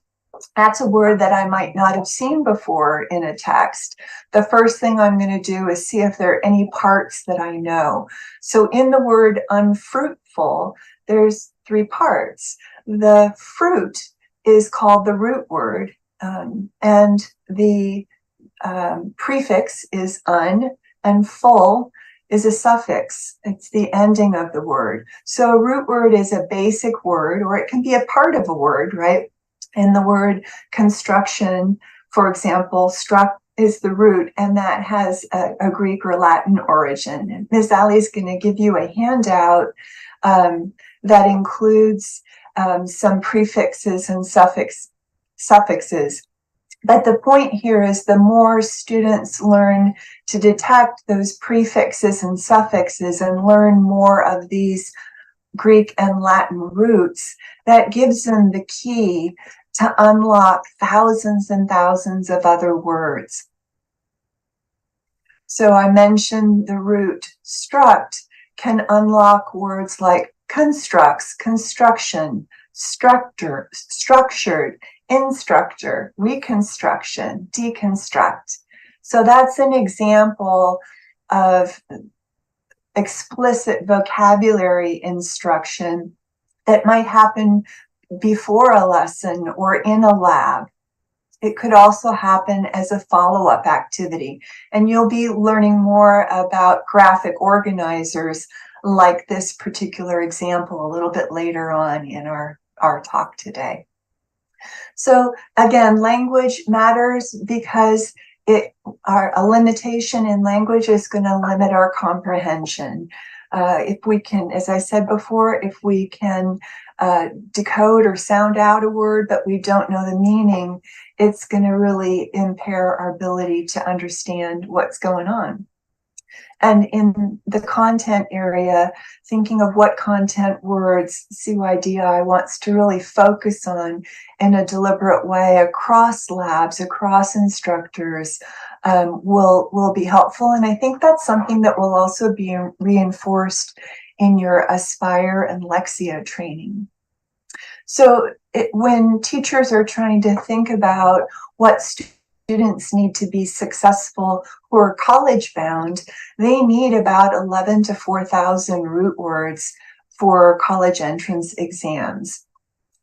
That's a word that I might not have seen before in a text. The first thing I'm going to do is see if there are any parts that I know. So in the word unfruitful, there's 3 parts. The fruit is called the root word, and the prefix is un, and full is a suffix. It's the ending of the word. So a root word is a basic word, or it can be a part of a word, right? And the word construction, for example, struck is the root, and that has a Greek or Latin origin. And Ms. Ali is going to give you a handout that includes some prefixes and suffixes. But the point here is the more students learn to detect those prefixes and suffixes and learn more of these Greek and Latin roots, that gives them the key to unlock thousands and thousands of other words. So I mentioned the root struct can unlock words like constructs, construction, structure, structured, instructor, reconstruction, deconstruct. So that's an example of explicit vocabulary instruction that might happen before a lesson or in a lab. It could also happen as a follow-up activity. And you'll be learning more about graphic organizers like this particular example a little bit later on in our talk today. So again, language matters because a limitation in language is going to limit our comprehension. If we can, as I said before, if we can decode or sound out a word, but we don't know the meaning, it's going to really impair our ability to understand what's going on. And in the content area, thinking of what content words CYDI wants to really focus on in a deliberate way across labs, across instructors, will be helpful. And I think that's something that will also be reinforced in your Aspire and Lexia training. So when teachers are trying to think about what students need to be successful who are college bound, they need about 11 to 4,000 root words for college entrance exams.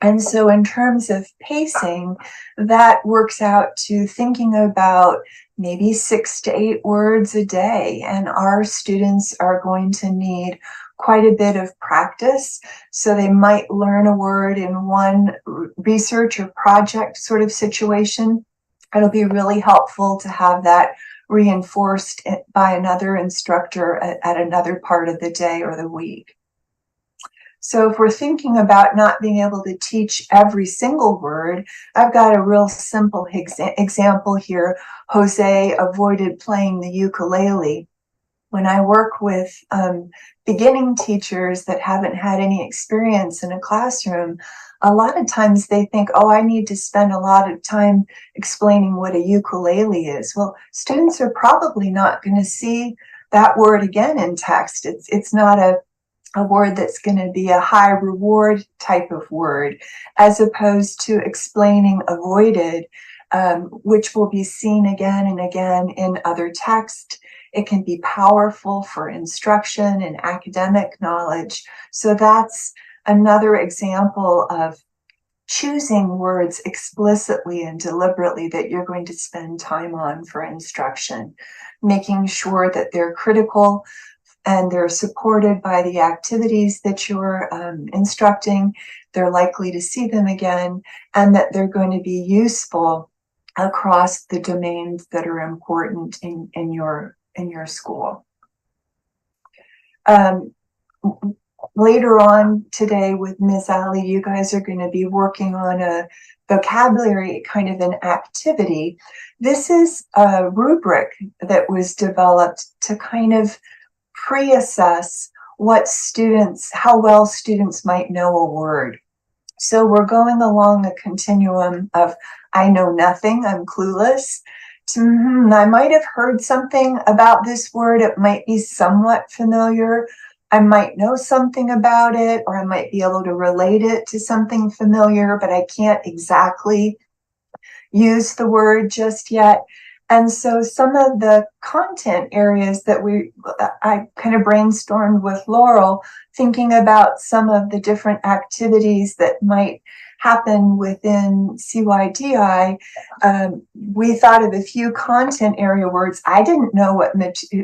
And so in terms of pacing, that works out to thinking about maybe 6 to 8 words a day. And our students are going to need quite a bit of practice. So they might learn a word in one research or project sort of situation. It'll be really helpful to have that reinforced by another instructor at another part of the day or the week. So if we're thinking about not being able to teach every single word, I've got a real simple example here. Jose avoided playing the ukulele. When I work with beginning teachers that haven't had any experience in a classroom, a lot of times they think, oh, I need to spend a lot of time explaining what a ukulele is. Well, students are probably not going to see that word again in text. It's not a word that's going to be a high reward type of word, as opposed to explaining avoided, which will be seen again and again in other text. It can be powerful for instruction and academic knowledge. So that's another example of choosing words explicitly and deliberately that you're going to spend time on for instruction, making sure that they're critical and they're supported by the activities that you're instructing. They're likely to see them again, and that they're going to be useful across the domains that are important in your school. Later on today with Ms. Ali, you guys are going to be working on a vocabulary kind of an activity. This is a rubric that was developed to kind of pre-assess how well students might know a word. So we're going along a continuum of I know nothing, I'm clueless, to I might have heard something about this word, it might be somewhat familiar, I might know something about it, or I might be able to relate it to something familiar, but I can't exactly use the word just yet. And so some of the content areas that I kind of brainstormed with Laurel, thinking about some of the different activities that might happen within CYDI, we thought of a few content area words. I didn't know what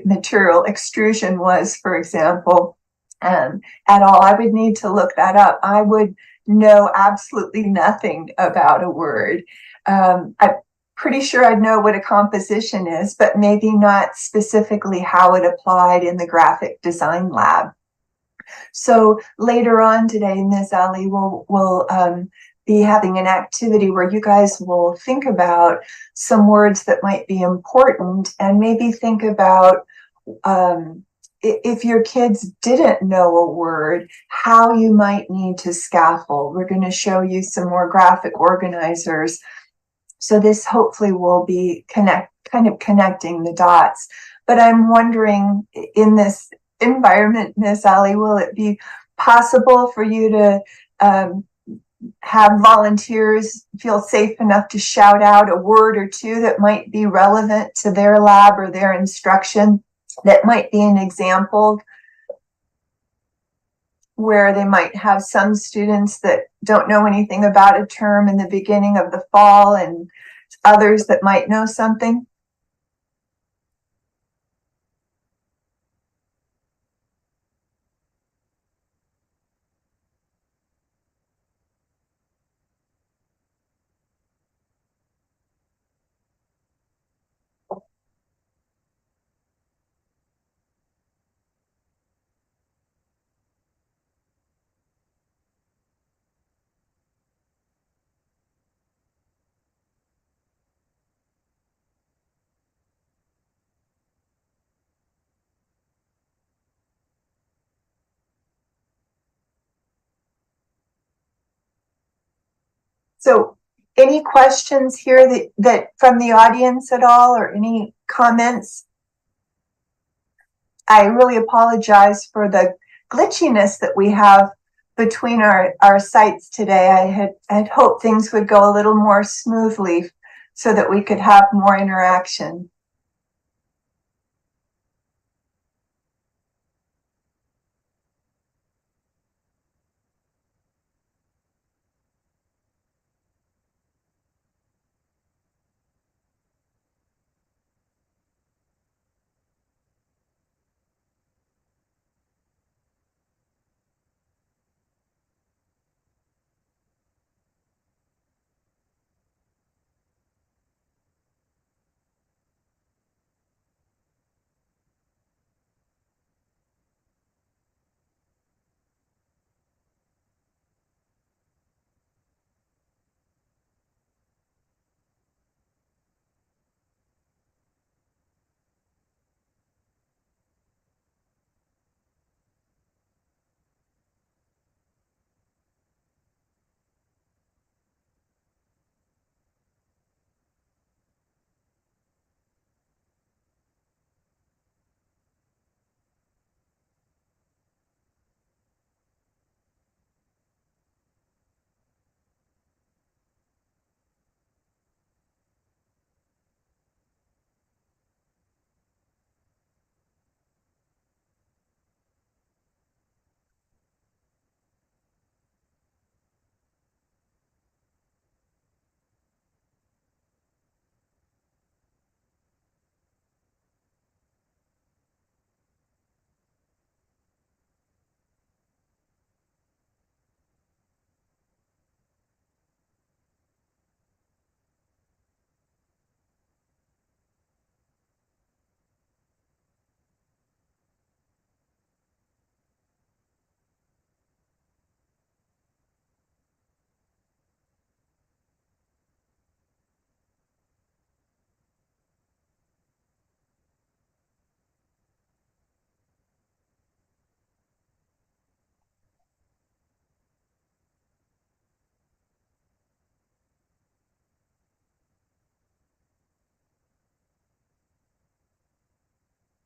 material extrusion was, for example, at all. I would need to look that up. I would know absolutely nothing about a word. I'm pretty sure I'd know what a composition is, but maybe not specifically how it applied in the graphic design lab. So later on today, Ms. Ali will be having an activity where you guys will think about some words that might be important, and maybe think about if your kids didn't know a word, how you might need to scaffold. We're going to show you some more graphic organizers. So this hopefully will be kind of connecting the dots. But I'm wondering, in this environment, Miss Ali, will it be possible for you to have volunteers feel safe enough to shout out a word or two that might be relevant to their lab or their instruction, that might be an example where they might have some students that don't know anything about a term in the beginning of the fall and others that might know something? So any questions here that from the audience at all, or any comments? I really apologize for the glitchiness that we have between our sites today. I had hoped things would go a little more smoothly so that we could have more interaction.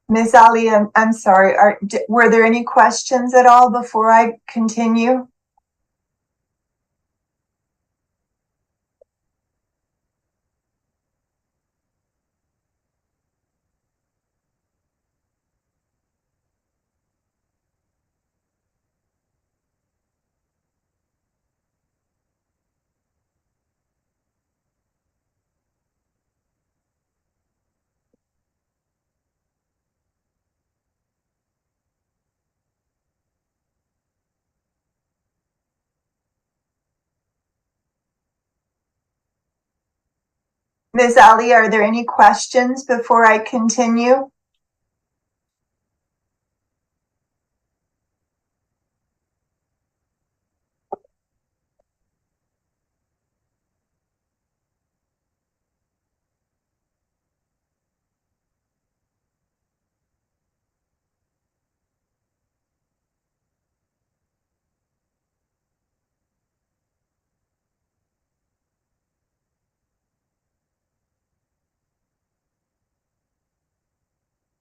Ms. Ali, I'm sorry. Were there any questions at all before I continue? Ms. Ali, are there any questions before I continue?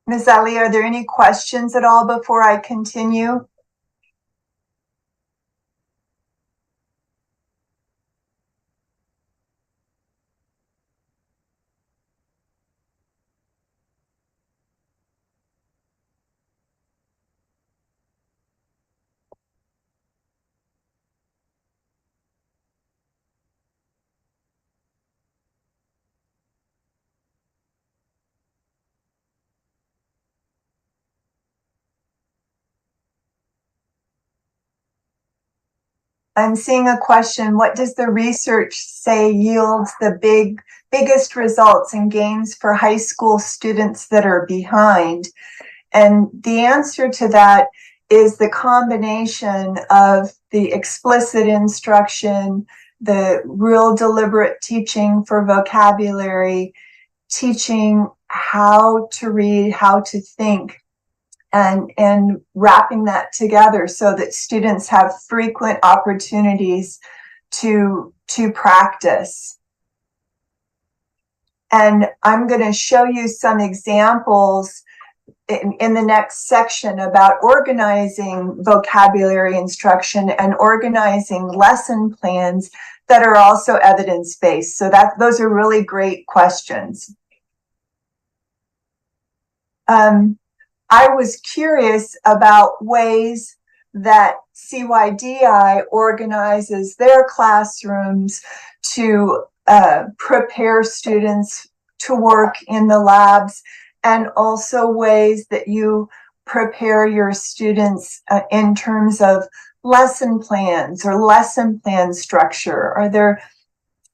Ms. Ali, are there any questions at all before I continue? I'm seeing a question. What does the research say yields the biggest results and gains for high school students that are behind? And the answer to that is the combination of the explicit instruction, the real deliberate teaching for vocabulary, teaching how to read, how to think, and wrapping that together so that students have frequent opportunities to practice. And I'm going to show you some examples in the next section about organizing vocabulary instruction and organizing lesson plans that are also evidence-based. So those are really great questions. I was curious about ways that CYDI organizes their classrooms to prepare students to work in the labs, and also ways that you prepare your students in terms of lesson plans or lesson plan structure. Are there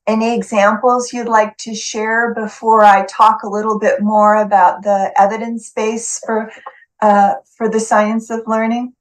any examples you'd like to share before I talk a little bit more about the evidence base for the science of learning?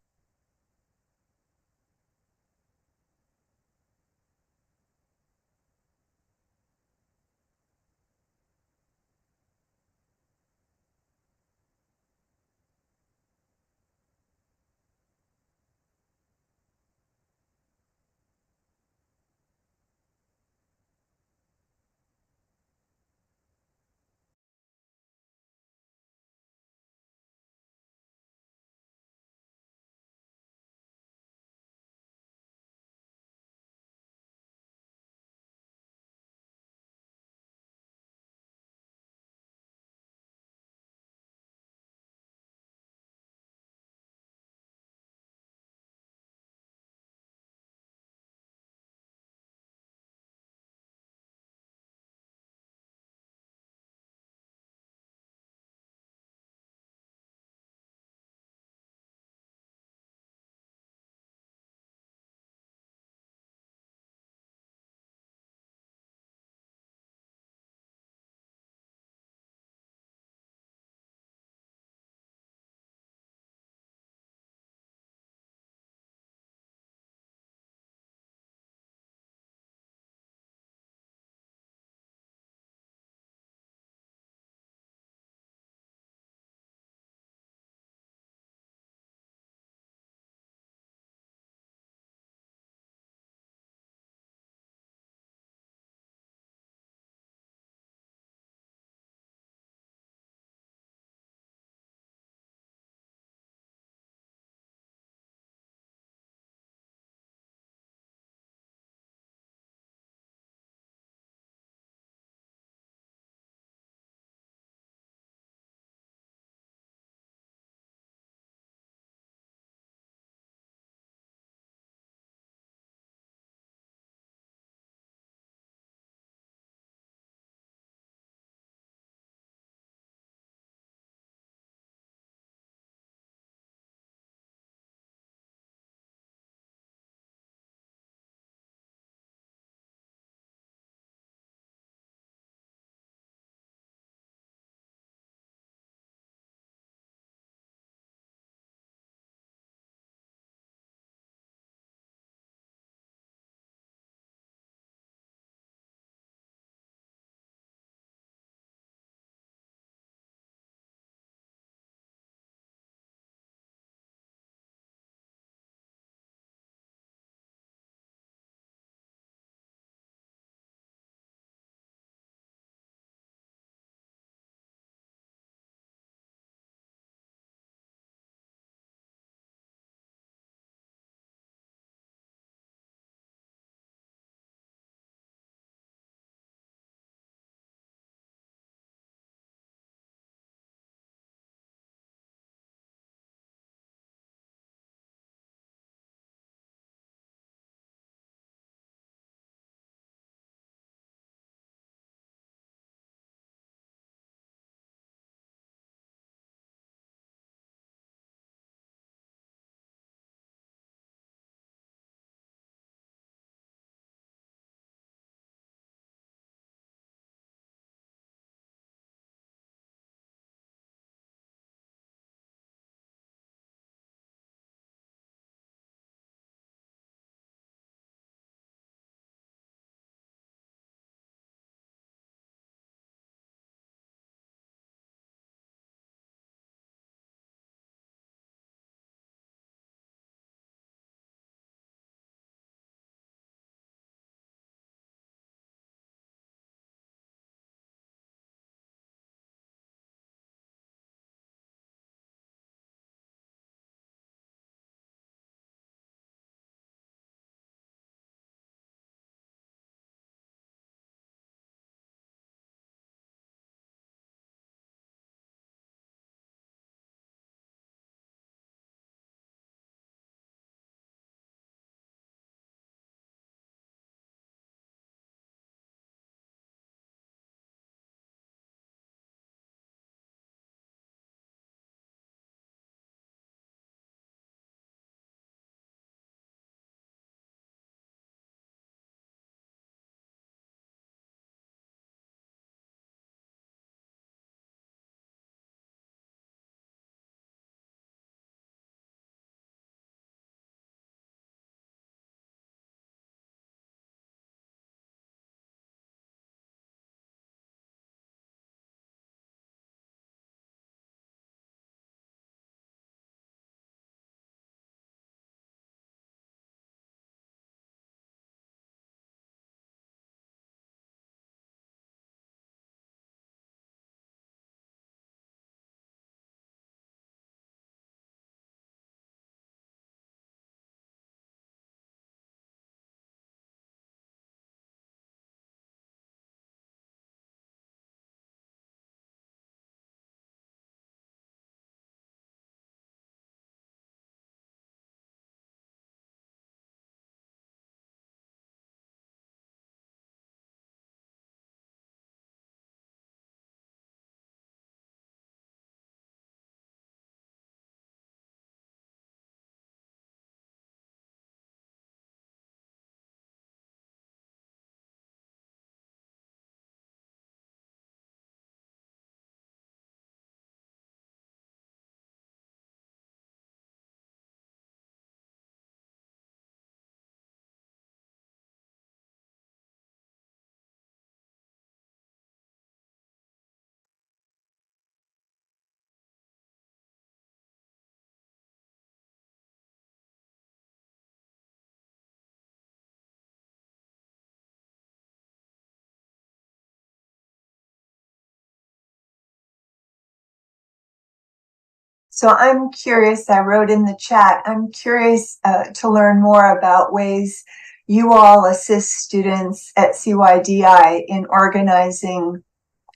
So I'm curious, I wrote in the chat, I'm curious to learn more about ways you all assist students at CYDI in organizing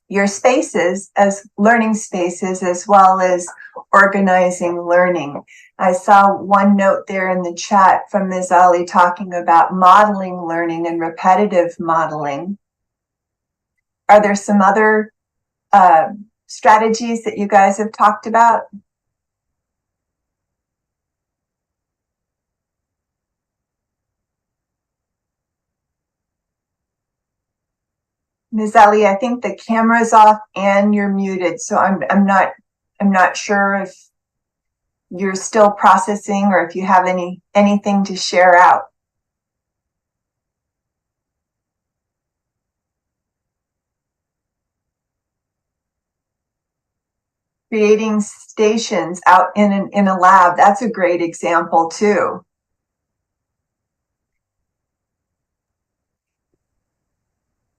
your spaces as learning spaces, as well as organizing learning. I saw one note there in the chat from Ms. Ali talking about modeling learning and repetitive modeling. Are there some other strategies that you guys have talked about? Ms. Ali, I think the camera's off and you're muted, so I'm not sure if you're still processing or if you have anything to share out. Creating stations out in a lab, that's a great example too.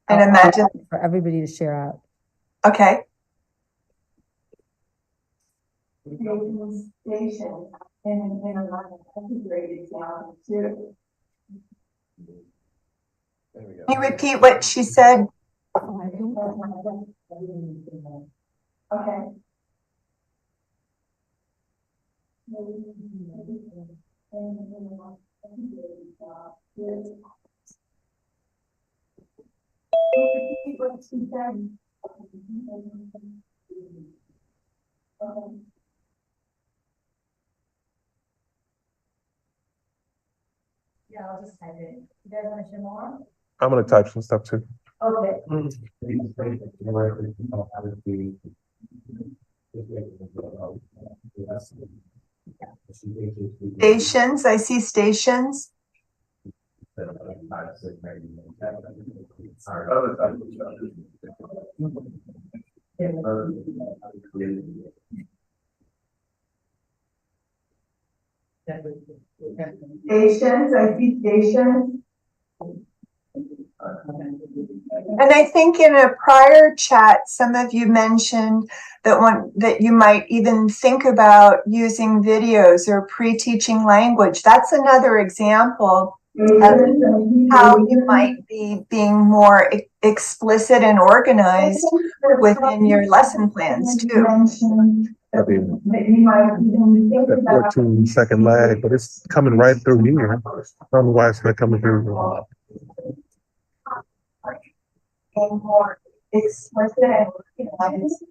And imagine for everybody to share out. okay. Creating stations in a lab, that's a great example too. Can you repeat what she said? Okay. Yeah, I'll just type it. You guys want to share more? I'm gonna type some stuff too. Okay. Stations, I see stations. Stations, I see stations. And I think in a prior chat, some of you mentioned that you might even think about using videos or pre-teaching language. That's another example of how you might be being more explicit and organized within your lesson plans too. That 14-second lag, but it's coming right through here. I don't know why it's not coming through. And more explicit and organized.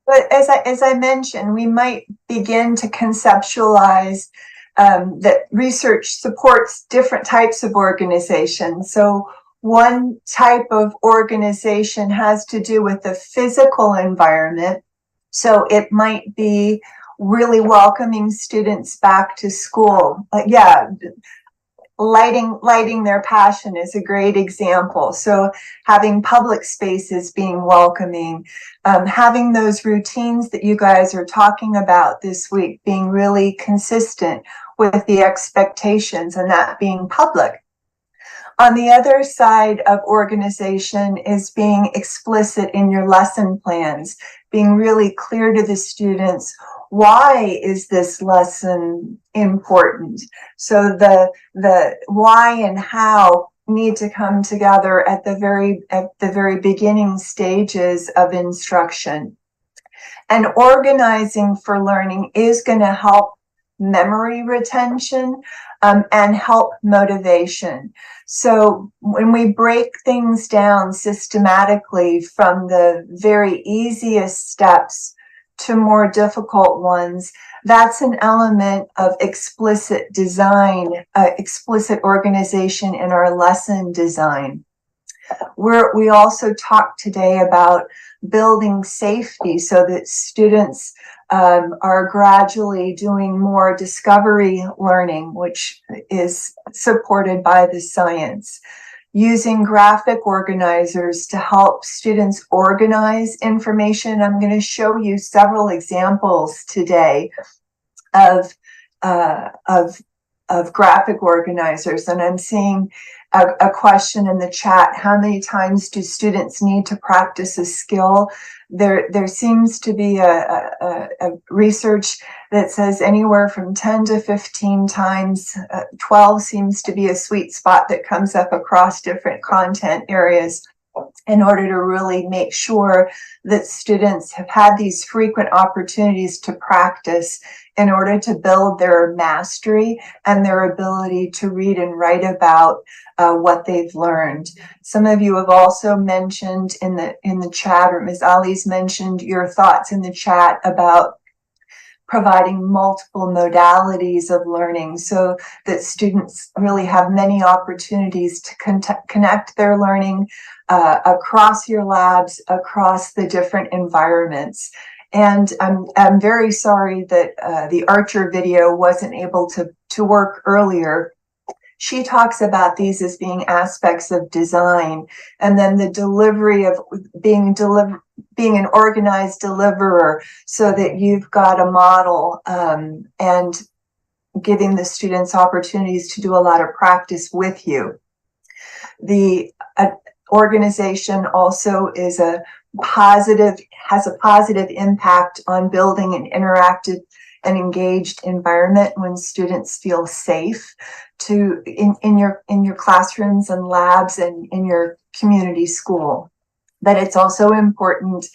But as I mentioned, we might begin to conceptualize that research supports different types of organizations. So one type of organization has to do with the physical environment. So it might be really welcoming students back to school. Lighting their passion is a great example. So having public spaces being welcoming, having those routines that you guys are talking about this week being really consistent with the expectations and that being public. On the other side of organization is being explicit in your lesson plans, being really clear to the students, why is this lesson important? So the why and how need to come together at the very beginning stages of instruction. And organizing for learning is going to help memory retention and help motivation. So when we break things down systematically from the very easiest steps to more difficult ones, that's an element of explicit design, explicit organization in our lesson design. We also talked today about building safety so that students are gradually doing more discovery learning, which is supported by the science. using graphic organizers to help students organize information. I'm going to show you several examples today of uh, of of graphic organizers, and I'm seeing a question in the chat: how many times do students need to practice a skill? There seems to be a research that says anywhere from 10 to 15 times. 12 seems to be a sweet spot that comes up across different content areas, in order to really make sure that students have had these frequent opportunities to practice in order to build their mastery and their ability to read and write about what they've learned. Some of you have also mentioned in the chat, or Ms. Ali's mentioned your thoughts in the chat about providing multiple modalities of learning so that students really have many opportunities to connect their learning across your labs, across the different environments. And I'm very sorry that the Archer video wasn't able to work earlier. She talks about these as being aspects of design, and then the delivery of being an organized deliverer, so that you've got a model, and giving the students opportunities to do a lot of practice with you. The organization also has a positive impact on building an interactive and engaged environment when students feel safe in your classrooms and labs and in your community school. But it's also important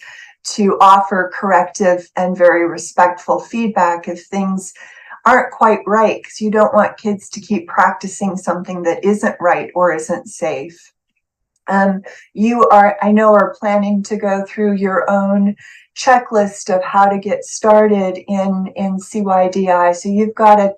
to offer corrective and very respectful feedback if things aren't quite right, because you don't want kids to keep practicing something that isn't right or isn't safe. I know, are planning to go through your own checklist of how to get started in CYDI. So you've got a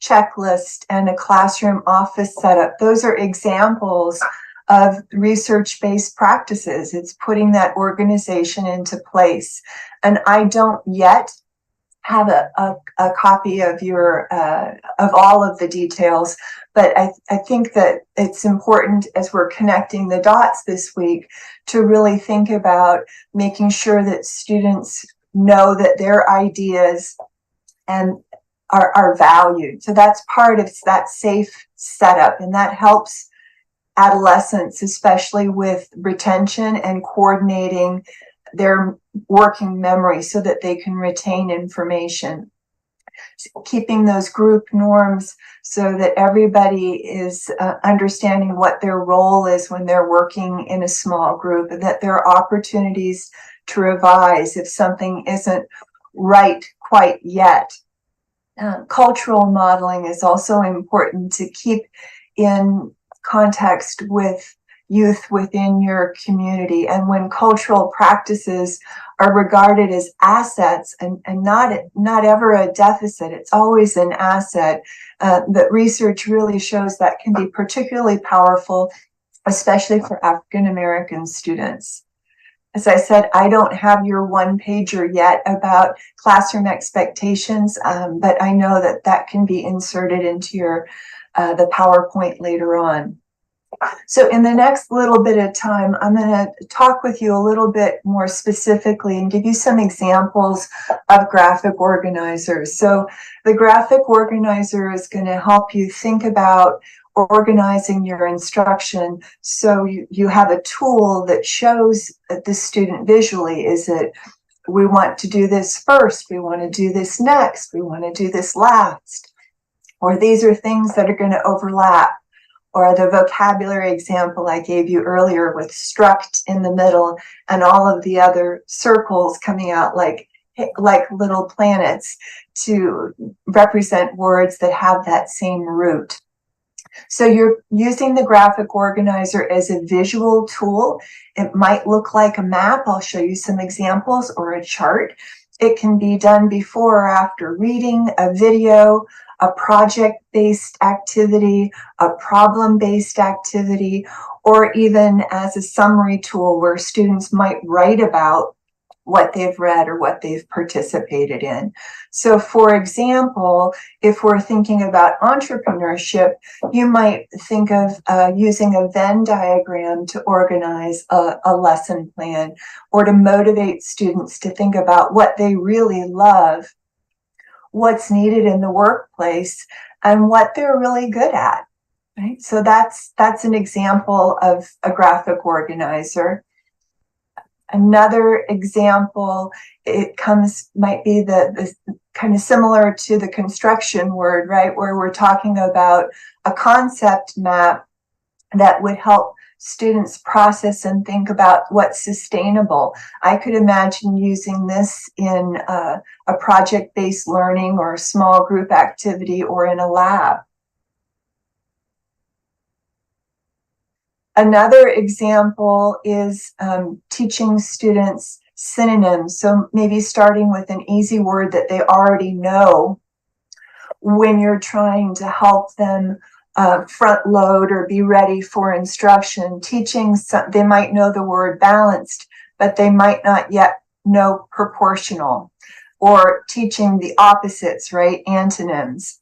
checklist and a classroom office setup. Those are examples of research-based practices. It's putting that organization into place. And I don't yet have a copy of your of all of the details, but I think that it's important, as we're connecting the dots this week, to really think about making sure that students know that their ideas and are valued. So that's part of that safe setup, and that helps adolescents, especially with retention and coordinating their working memory so that they can retain information. Keeping those group norms so that everybody is understanding what their role is when they're working in a small group, and that there are opportunities to revise if something isn't right quite yet. Cultural modeling is also important to keep in context with youth within your community. And when cultural practices are regarded as assets and not ever a deficit, it's always an asset, that research really shows that can be particularly powerful, especially for African American students. As I said, I don't have your one-pager yet about classroom expectations, but I know that can be inserted into your the PowerPoint later on. So in the next little bit of time, I'm going to talk with you a little bit more specifically and give you some examples of graphic organizers. So the graphic organizer is going to help you think about organizing your instruction, so you have a tool that shows the student visually. Is it, we want to do this first, we want to do this next, we want to do this last, or these are things that are going to overlap? Or the vocabulary example I gave you earlier with struct in the middle and all of the other circles coming out like little planets to represent words that have that same root. So you're using the graphic organizer as a visual tool. It might look like a map. I'll show you some examples, or a chart. It can be done before or after reading, a video, a project-based activity, a problem-based activity, or even as a summary tool where students might write about what they've read or what they've participated in. So for example, if we're thinking about entrepreneurship, you might think of using a Venn diagram to organize a lesson plan, or to motivate students to think about what they really love, what's needed in the workplace, and what they're really good at. Right? So that's an example of a graphic organizer. Another example, might be the kind of similar to the construction word, right? Where we're talking about a concept map that would help students process and think about what's sustainable. I could imagine using this in a project-based learning or a small group activity or in a lab. Another example is teaching students synonyms. So maybe starting with an easy word that they already know when you're trying to help them front load or be ready for instruction. They might know the word balanced, but they might not yet know proportional. Or teaching the opposites, right? Antonyms.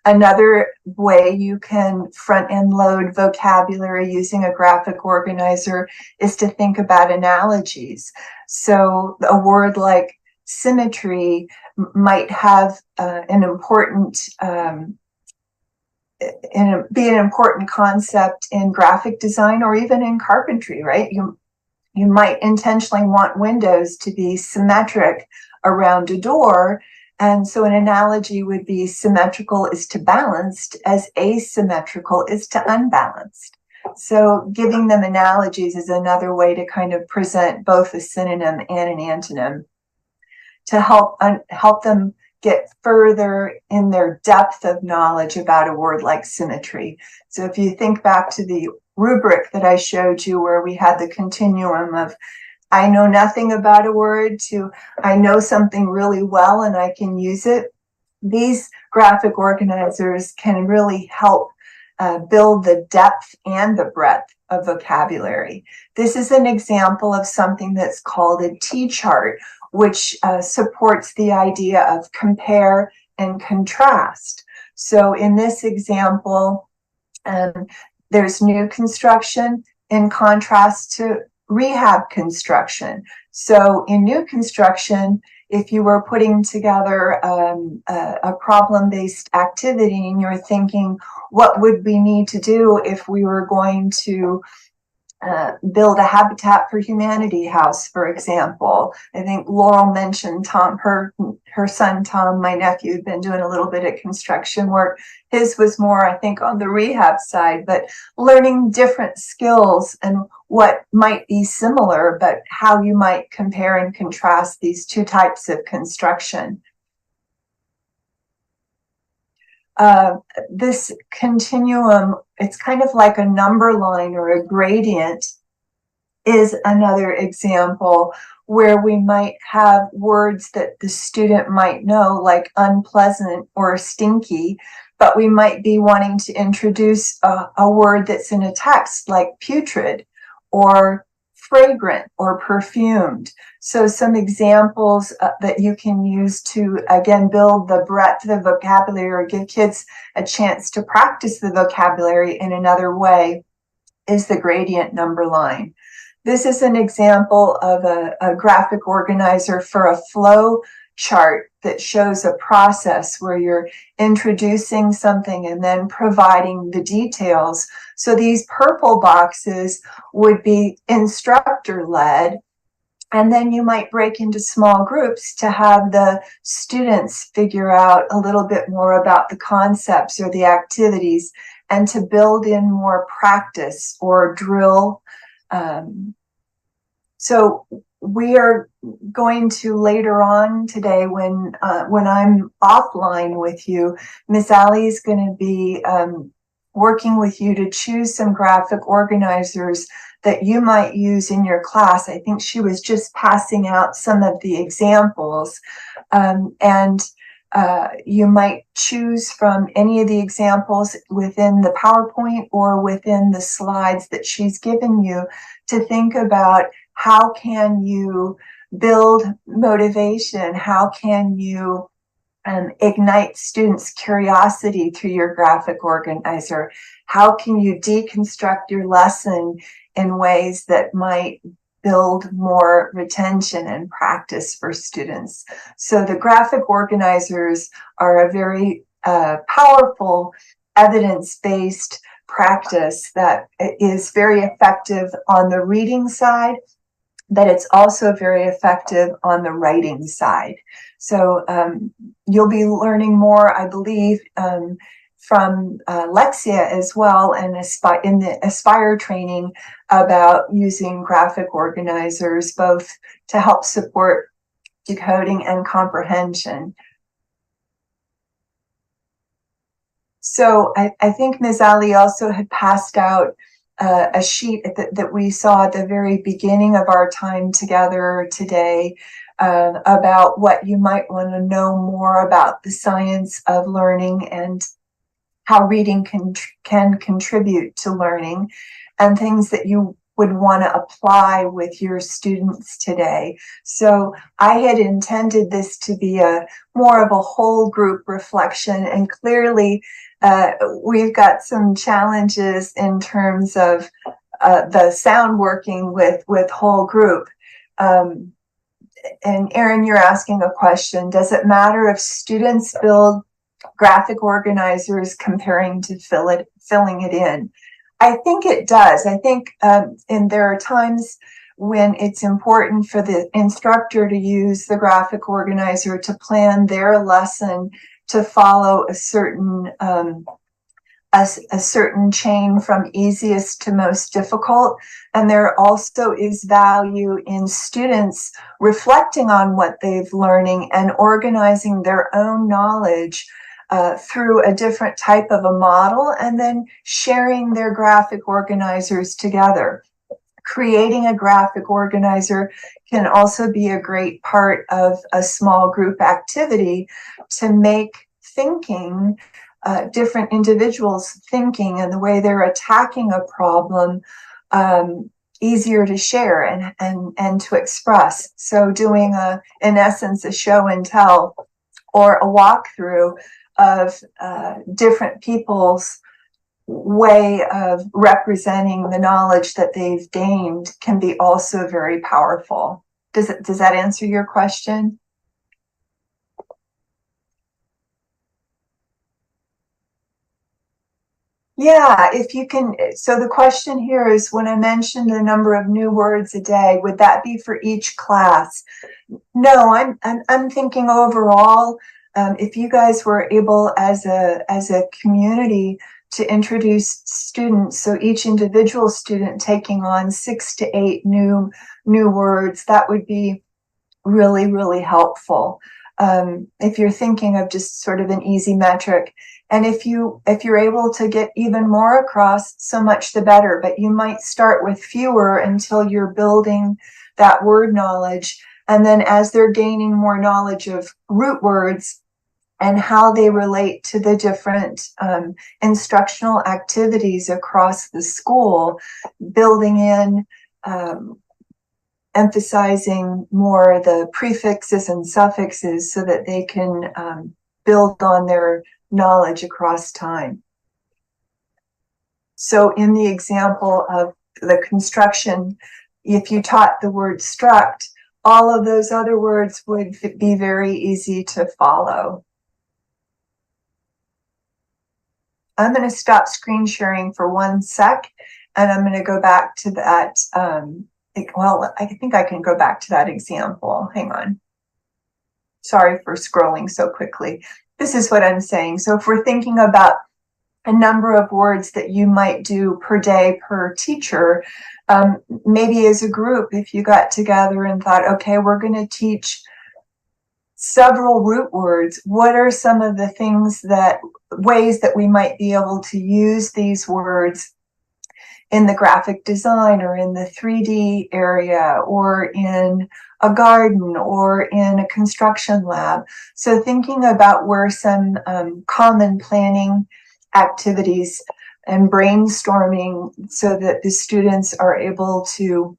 Another way you can front end load vocabulary using a graphic organizer is to think about analogies. So a word like symmetry might have an important be an important concept in graphic design or even in carpentry, right? You might intentionally want windows to be symmetric around a door. And so an analogy would be symmetrical is to balanced as asymmetrical is to unbalanced. So giving them analogies is another way to kind of present both a synonym and an antonym to help them get further in their depth of knowledge about a word like symmetry. So if you think back to the rubric that I showed you where we had the continuum of I know nothing about a word to I know something really well and I can use it, these graphic organizers can really help build the depth and the breadth of vocabulary. This is an example of something that's called a T-chart, which supports the idea of compare and contrast. So in this example, there's new construction in contrast to rehab construction. So in new construction, if you were putting together a problem-based activity and you're thinking, what would we need to do if we were going to build a Habitat for Humanity house, for example? I think Laurel mentioned Tom, her son Tom, my nephew, had been doing a little bit of construction work. His was more, I think, on the rehab side, but learning different skills and what might be similar, but how you might compare and contrast these two types of construction. This continuum, it's kind of like a number line or a gradient, is another example where we might have words that the student might know, like unpleasant or stinky, but we might be wanting to introduce a word that's in a text like putrid or fragrant or perfumed. So some examples that you can use to, again, build the breadth of vocabulary or give kids a chance to practice the vocabulary in another way is the gradient number line. This is an example of a graphic organizer for a flow chart that shows a process where you're introducing something and then providing the details. So these purple boxes would be instructor-led, and then you might break into small groups to have the students figure out a little bit more about the concepts or the activities and to build in more practice or drill. So we are going to later on today, when I'm offline with you, Miss Allie is going to be working with you to choose some graphic organizers that you might use in your class. I think she was just passing out some of the examples, and you might choose from any of the examples within the PowerPoint or within the slides that she's given you to think about how can you build motivation? How can you ignite students' curiosity through your graphic organizer? How can you deconstruct your lesson in ways that might build more retention and practice for students? So the graphic organizers are a very powerful evidence-based practice that is very effective on the reading side, but it's also very effective on the writing side. So you'll be learning more, I believe, from Lexia as well, and in the Aspire training about using graphic organizers, both to help support decoding and comprehension. So I think Ms. Ali also had passed out a sheet that we saw at the very beginning of our time together today about what you might want to know more about the science of learning and how reading can contribute to learning, and things that you would want to apply with your students today. So I had intended this to be a more of a whole group reflection, and clearly we've got some challenges in terms of the sound working with whole group. And Erin, you're asking a question. Does it matter if students build graphic organizers comparing to filling it in? I think it does. I think and there are times when it's important for the instructor to use the graphic organizer to plan their lesson to follow a certain a certain chain from easiest to most difficult. And there also is value in students reflecting on what they've learning and organizing their own knowledge through a different type of a model, and then sharing their graphic organizers together. Creating a graphic organizer can also be a great part of a small group activity to make thinking, different individuals thinking and the way they're attacking a problem easier to share and to express. So doing in essence, a show and tell or a walkthrough of different people's way of representing the knowledge that they've gained can be also very powerful. Does that answer your question? Yeah, if you can. So the question here is, when I mentioned the number of new words a day, would that be for each class? No, I'm thinking overall. If you guys were able as a community to introduce students, so each individual student taking on 6 to 8 new words, that would be really, really helpful. If you're thinking of just sort of an easy metric. And if you're able to get even more across, so much the better. But you might start with fewer until you're building that word knowledge. And then as they're gaining more knowledge of root words and how they relate to the different instructional activities across the school, building in, emphasizing more the prefixes and suffixes so that they can build on their knowledge across time. So in the example of the construction, if you taught the word struct, all of those other words would be very easy to follow. I'm going to stop screen sharing for 1 sec, and I'm going to go back to that. Well, I think I can go back to that example. Hang on. Sorry for scrolling so quickly. This is what I'm saying. So if we're thinking about a number of words that you might do per day per teacher, maybe as a group, if you got together and thought, okay, we're going to teach several root words, what are some of the ways that we might be able to use these words in the graphic design or in the 3D area or in a garden or in a construction lab. So thinking about where some common planning activities and brainstorming so that the students are able to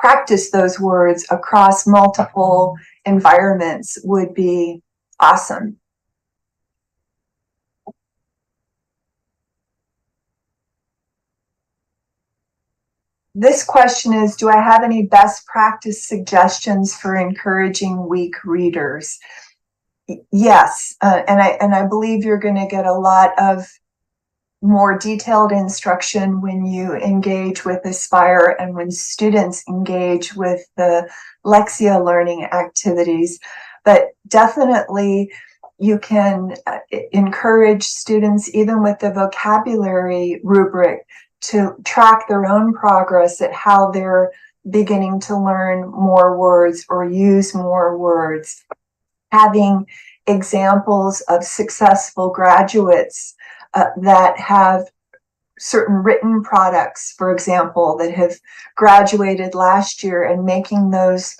practice those words across multiple environments would be awesome. This question is, do I have any best practice suggestions for encouraging weak readers? Yes, and I believe you're going to get a lot of more detailed instruction when you engage with Aspire and when students engage with the Lexia learning activities. But definitely you can encourage students, even with the vocabulary rubric, to track their own progress at how they're beginning to learn more words or use more words. Having examples of successful graduates that have certain written products, for example, that have graduated last year, and making those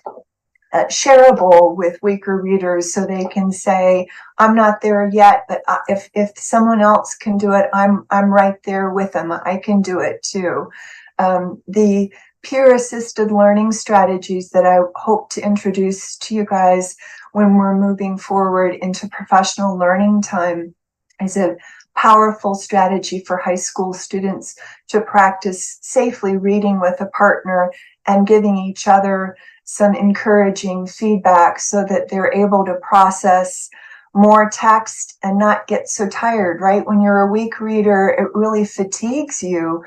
shareable with weaker readers so they can say, I'm not there yet, but if someone else can do it, I'm right there with them. I can do it too. The peer-assisted learning strategies that I hope to introduce to you guys when we're moving forward into professional learning time is a powerful strategy for high school students to practice safely reading with a partner and giving each other some encouraging feedback so that they're able to process more text and not get so tired, right? When you're a weak reader, it really fatigues you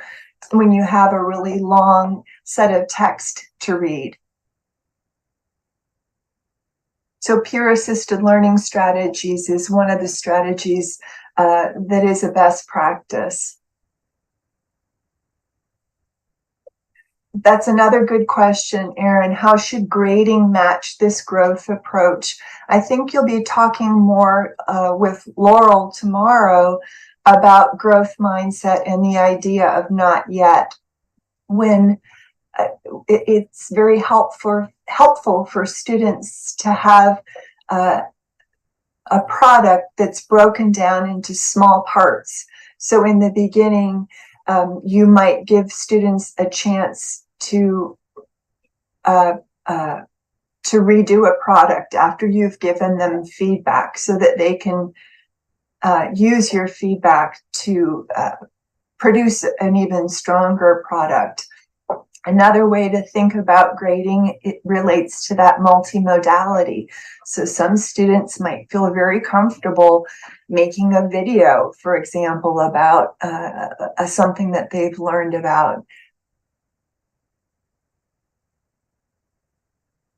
when you have a really long set of text to read. So peer-assisted learning strategies is one of the strategies that is a best practice. That's another good question, Erin. How should grading match this growth approach? I think you'll be talking more with Laurel tomorrow about growth mindset and the idea of not yet. When it's very helpful for students to have a product that's broken down into small parts. So in the beginning, you might give students a chance to redo a product after you've given them feedback, so that they can use your feedback to produce an even stronger product. Another way to think about grading, it relates to that multimodality. So some students might feel very comfortable making a video, for example, about something that they've learned about.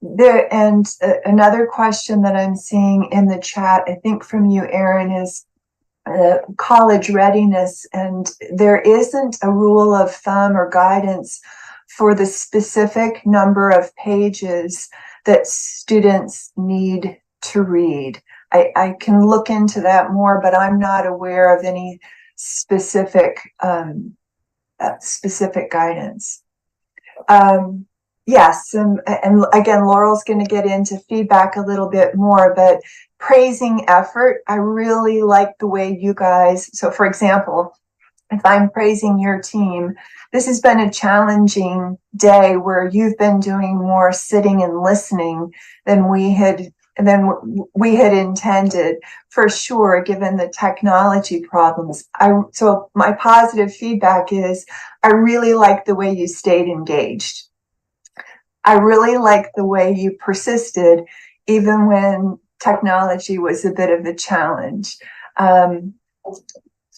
Another question that I'm seeing in the chat, I think from you, Erin, is college readiness. And there isn't a rule of thumb or guidance for the specific number of pages that students need to read. I can look into that more, but I'm not aware of any specific guidance. Yes, and again, Laurel's going to get into feedback a little bit more, but praising effort, I really like the way you guys, so for example, if I'm praising your team, this has been a challenging day where you've been doing more sitting and listening than we had intended, for sure, given the technology problems. So my positive feedback is, I really like the way you stayed engaged. I really like the way you persisted, even when technology was a bit of a challenge.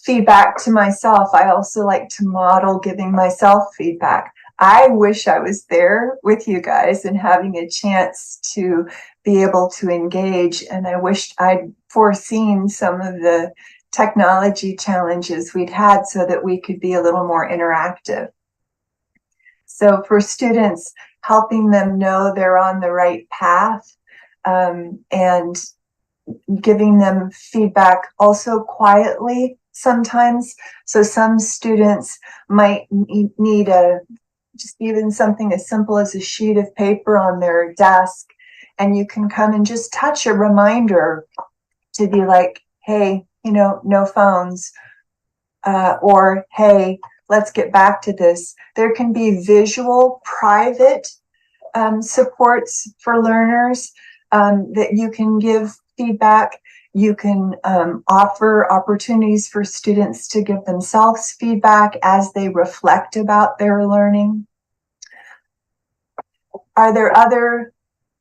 Feedback to myself, I also like to model giving myself feedback. I wish I was there with you guys and having a chance to be able to engage, and I wished I'd foreseen some of the technology challenges we'd had so that we could be a little more interactive. So for students, helping them know they're on the right path, and giving them feedback also quietly sometimes. So some students might need just even something as simple as a sheet of paper on their desk, and you can come and just touch a reminder to be like, hey, no phones, or hey, let's get back to this. There can be visual, private supports for learners that you can give feedback. You can offer opportunities for students to give themselves feedback as they reflect about their learning. Are there other,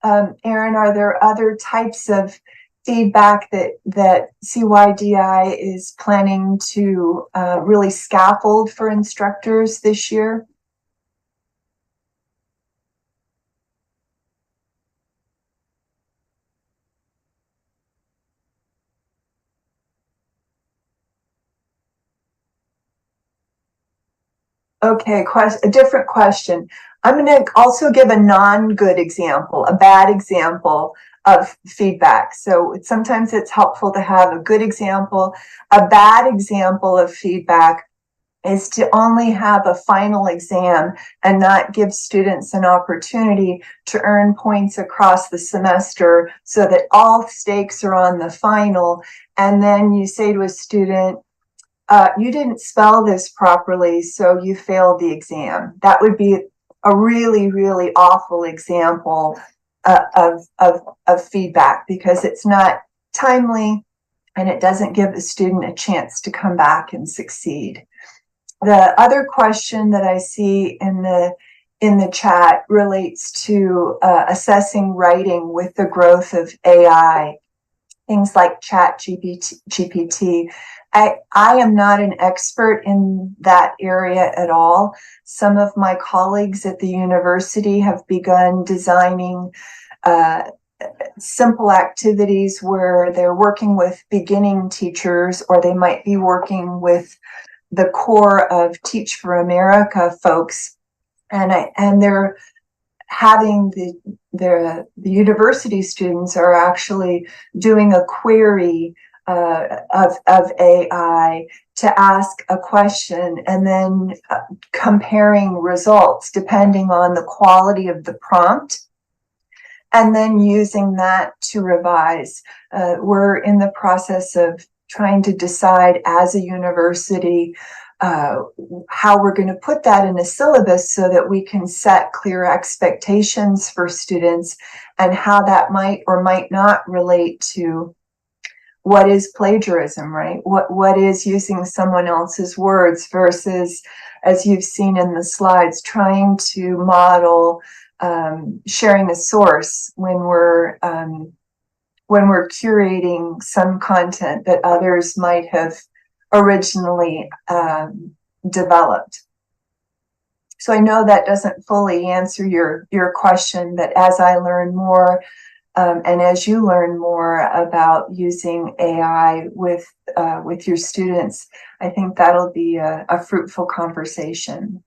Erin, are there other types of feedback that CYDI is planning to really scaffold for instructors this year? Okay, a different question. I'm going to also give a non-good example, a bad example of feedback. So sometimes it's helpful to have a good example. A bad example of feedback is to only have a final exam and not give students an opportunity to earn points across the semester so that all stakes are on the final. And then you say to a student, you didn't spell this properly, so you failed the exam. That would be a really, really awful example of feedback because it's not timely and it doesn't give the student a chance to come back and succeed. The other question that I see in the chat relates to assessing writing with the growth of AI, things like GPT. I am not an expert in that area at all. Some of my colleagues at the university have begun designing simple activities where they're working with beginning teachers, or they might be working with the core of Teach for America folks, and they're having the university students are actually doing a query of AI to ask a question and then comparing results depending on the quality of the prompt, and then using that to revise. We're in the process of trying to decide as a university how we're going to put that in a syllabus so that we can set clear expectations for students and how that might or might not relate to what is plagiarism, right? What is using someone else's words versus, as you've seen in the slides, trying to model sharing a source when we're curating some content that others might have originally developed. So I know that doesn't fully answer your question, but as I learn more and as you learn more about using AI with your students, I think that'll be a fruitful conversation.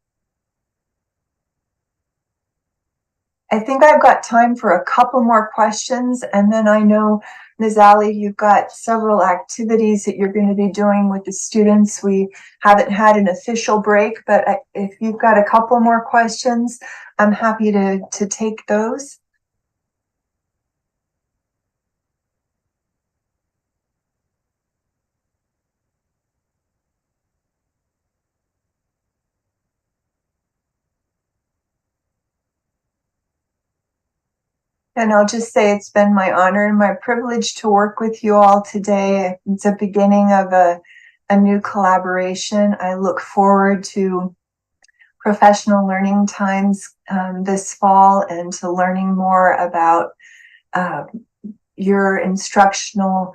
I think I've got time for a couple more questions, and then I know, Ms. Ali, you've got several activities that you're going to be doing with the students. We haven't had an official break, but if you've got a couple more questions, I'm happy to take those. And I'll just say it's been my honor and my privilege to work with you all today. It's a beginning of a new collaboration. I look forward to professional learning times this fall and to learning more about your instructional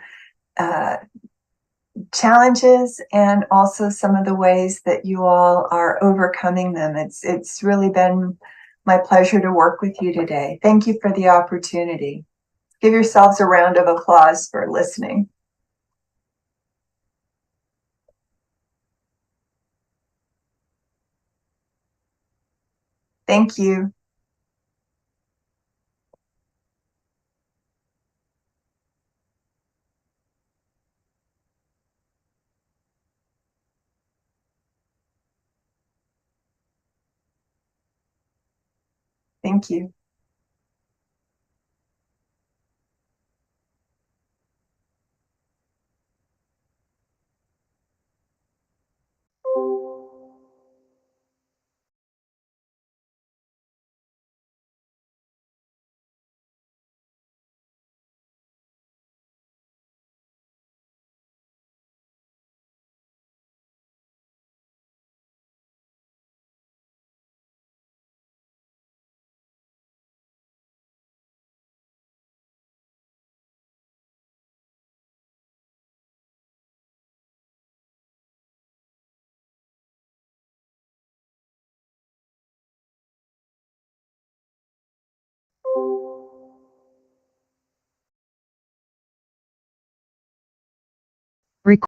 challenges and also some of the ways that you all are overcoming them. It's really been my pleasure to work with you today. Thank you for the opportunity. Give yourselves a round of applause for listening. Thank you. Thank you. Rec-